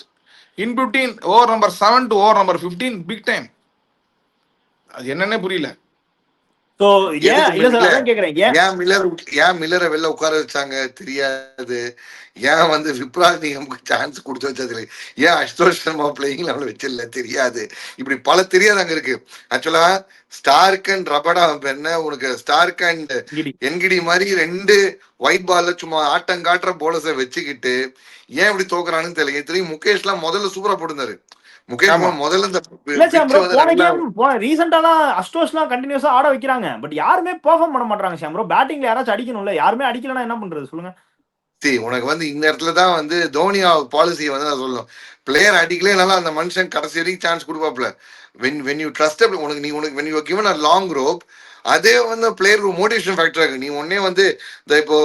in between over number 7 to over number 15 big time. அது என்னன்னே புரியல. மில்லரை வெளில உட்கார வச்சாங்க தெரியாது, ஏன் வந்து விப்ராஜிக்கு சான்ஸ் கொடுத்து வச்சது, ஏன் அசுதோஷ் சர்மா பிளேயிங் அவளை வச்சிடல தெரியாது. இப்படி பல தெரியாது அங்க இருக்கு. ஆக்சுவலா ஸ்டார்க் அண்ட் ரபடா என்ன உனக்கு ஸ்டார்க் அண்ட் என்கிடி மாதிரி 2 ஒயிட் பால்ல சும்மா ஆட்டம் காட்டுற போலர்ஸை வச்சுக்கிட்டு ஏன் இப்படி தோக்குறான்னு தெரியல. தெரியும் முகேஷ் எல்லாம் முதல்ல சூப்பரா போட்டுருந்தாரு. கண்டினியூஸா ஆட வைக்கிறாங்க, பட் யாருமே பெர்ஃபார்ம் பண்ண மாட்டாங்க. சாம்ப்ரோ பேட்டிங்ல யாராச்சும் அடிக்கணும்ல, யாருமே அடிக்கலனா என்ன பண்றது சொல்லுங்க. உனக்கு வந்து இந்த இடத்துல தான் வந்து தோனியா பாலிசி வந்து நான் சொல்லணும், பிளேயர் அடிக்கலனால அந்த மனுஷன் கடைசி வரைக்கும் சான்ஸ் கொடுப்பாப்ல. when you trust உனக்கு when you are given a long rope, அதே வந்து பிளேயருக்கு மோட்டிவேஷன் ஃபேக்டர் இருக்கு. நீ உடனே வந்து இப்போ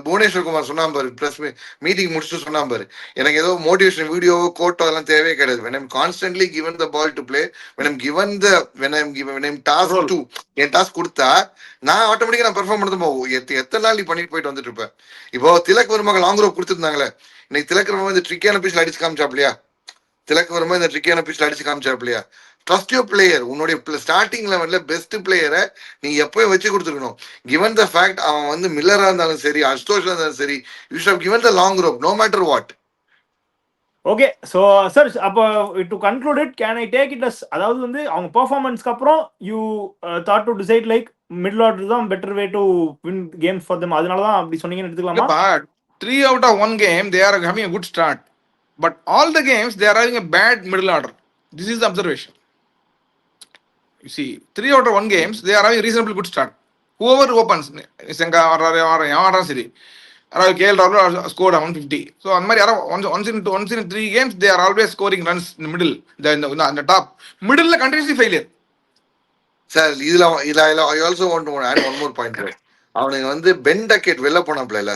புவனேஸ்வர் குமார் சொன்னா பாரு, பிளஸ் மீட்டிங் முடிச்சுட்டு சொன்னா பாரு, எனக்கு ஏதோ மோட்டிவேஷன் வீடியோவோ கோட்டோ அதெல்லாம் தேவையே கிடையாது. when I'm constantly given the ball to play, when I'm tasked to N task கொடுத்தா நான் ஆட்டோமேட்டிக்கா நான் பெர்ஃபார்ம் பண்ணது போகும். எத்தனை நாள் நீ பண்ணிட்டு போயிட்டு வந்துட்டு இருப்பேன். இப்போ திலக் வர்மாக்கு லாங் ரோப் கொடுத்துருந்தாங்களே, இன்னைக்கு திலக் வர்மா இந்த ட்ரிக்கியான பீஸ்ல அடிச்சு காமிச்சாப்லையா? திலக் வர்மா இந்த ட்ரிக்கியான பீஸ்ல அடிச்சு காமிச்சாப்லையா? Trust your player. உன்னுடைய ஸ்டார்டிங் லெவல்ல பெஸ்ட் பிளேயரை நீ எப்பயும் வச்சு கொடுத்துருக்கணும். கிவன் த ஃபேக்ட் அவன் வந்து மில்லரா இருந்தாலும் சரி, அசுதோஷா இருந்தாலும் சரி, you should have given the long rope no matter what. Okay, so sir, அப்போ to conclude it, can I take it as, அதாவது வந்து அவங்க பெர்ஃபார்மன்ஸ்க்கு அப்புறம் you thought to decide like middle order தான் better way to win games for them, அதனால தான் அப்படி சொன்னீங்கன்னு எடுத்துக்கலாமா? 3 out of 1 game they are having a good start, but all the games they are having a bad middle order. This is the observation. You see, 3 out of 1 games they are having a reasonably good start. Whoever opens, Senga or Siri, KL Rahul scored 150. So once in 3 games they are always scoring runs in the middle, the top. Middle la continuously failure. Sir, I also want to add one more point. அவனுங்க வந்து Ben Duckett வெளில போனாப்ல,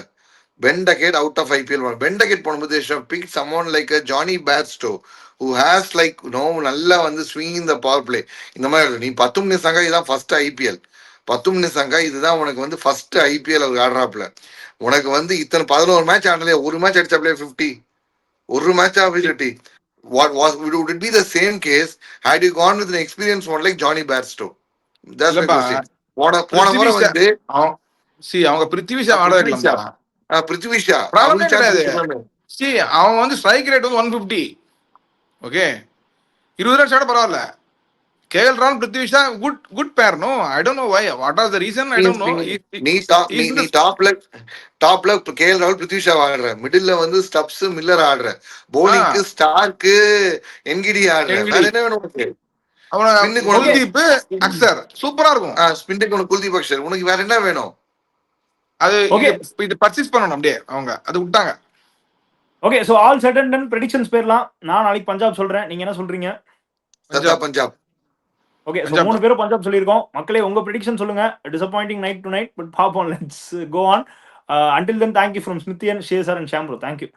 Ben Duckett out of IPL. Ben Duckett போகும்போது pick someone like a Johnny Bairstow who has like நல்லா வந்து swinging the power play. இந்த மாதிரி நீ 10 மினிட் சங்கா இதுதான் ஃபர்ஸ்ட் IPL, 10 மினிட் சங்கா இதுதான் உனக்கு வந்து ஃபர்ஸ்ட் IPL அவர் ஆடுறாப்ல. உனக்கு வந்து இத்தனை 11 மேட்ச் ஆடலையே, ஒரு மேட்ச் அடிச்சாப்லையே 50, ஒரு match of 50. Would it be the same case had you gone with an experienced one like Johnny Bairstow? That's my question. போன முறை வந்து அவங்க பிருத்திவிஷா ஆட வைக்கலாமா? பிருத்திவிஷா அவன் வந்து ஸ்ட்ரைக் ரேட் வந்து 150. ஓகே, 20 ரன்ஸ் ஆட பரவாயில்ல. KL Rahul பிருத்திவிஷா குட் பேர். No, I don't know why, what are the reason, I don't no. நீ டாப்ல KL Rahul பிருத்திவிஷா ஆடுற, மிடில்ல வந்து ஸ்டப்ஸ் மில்லர் ஆடுற, bowlingக்கு ஸ்டார்க்கு என்கிடி ஆடுற, வேற என்ன வேணும் உனக்கு? குல்தீப் அக்சர் சூப்பரா இருக்கும். ஸ்பின்னுக்கு உனக்கு குல்தீப் அக்சர், உனக்கு வேற என்ன வேணும்? அது இது பர்ச்சேஸ் பண்ணணும் அப்படியே அவங்க, அது விட்டாங்க. Okay, so all set and ton predictions பேர்லாம். நான் நாளைக்கு பஞ்சாப் சொல்றேன், நீங்க என்ன சொல்றீங்க? பஞ்சாப். ஓகே, சோ 3 பேரும் பஞ்சாப் சொல்லியிருக்கோம். மக்களே உங்க பிரெடிக்ஷன் சொல்லுங்க. Disappointing night tonight, but பாப்போம், let's go on. Until then, thank you from Smithian, Shesar and Shambro. Thank you.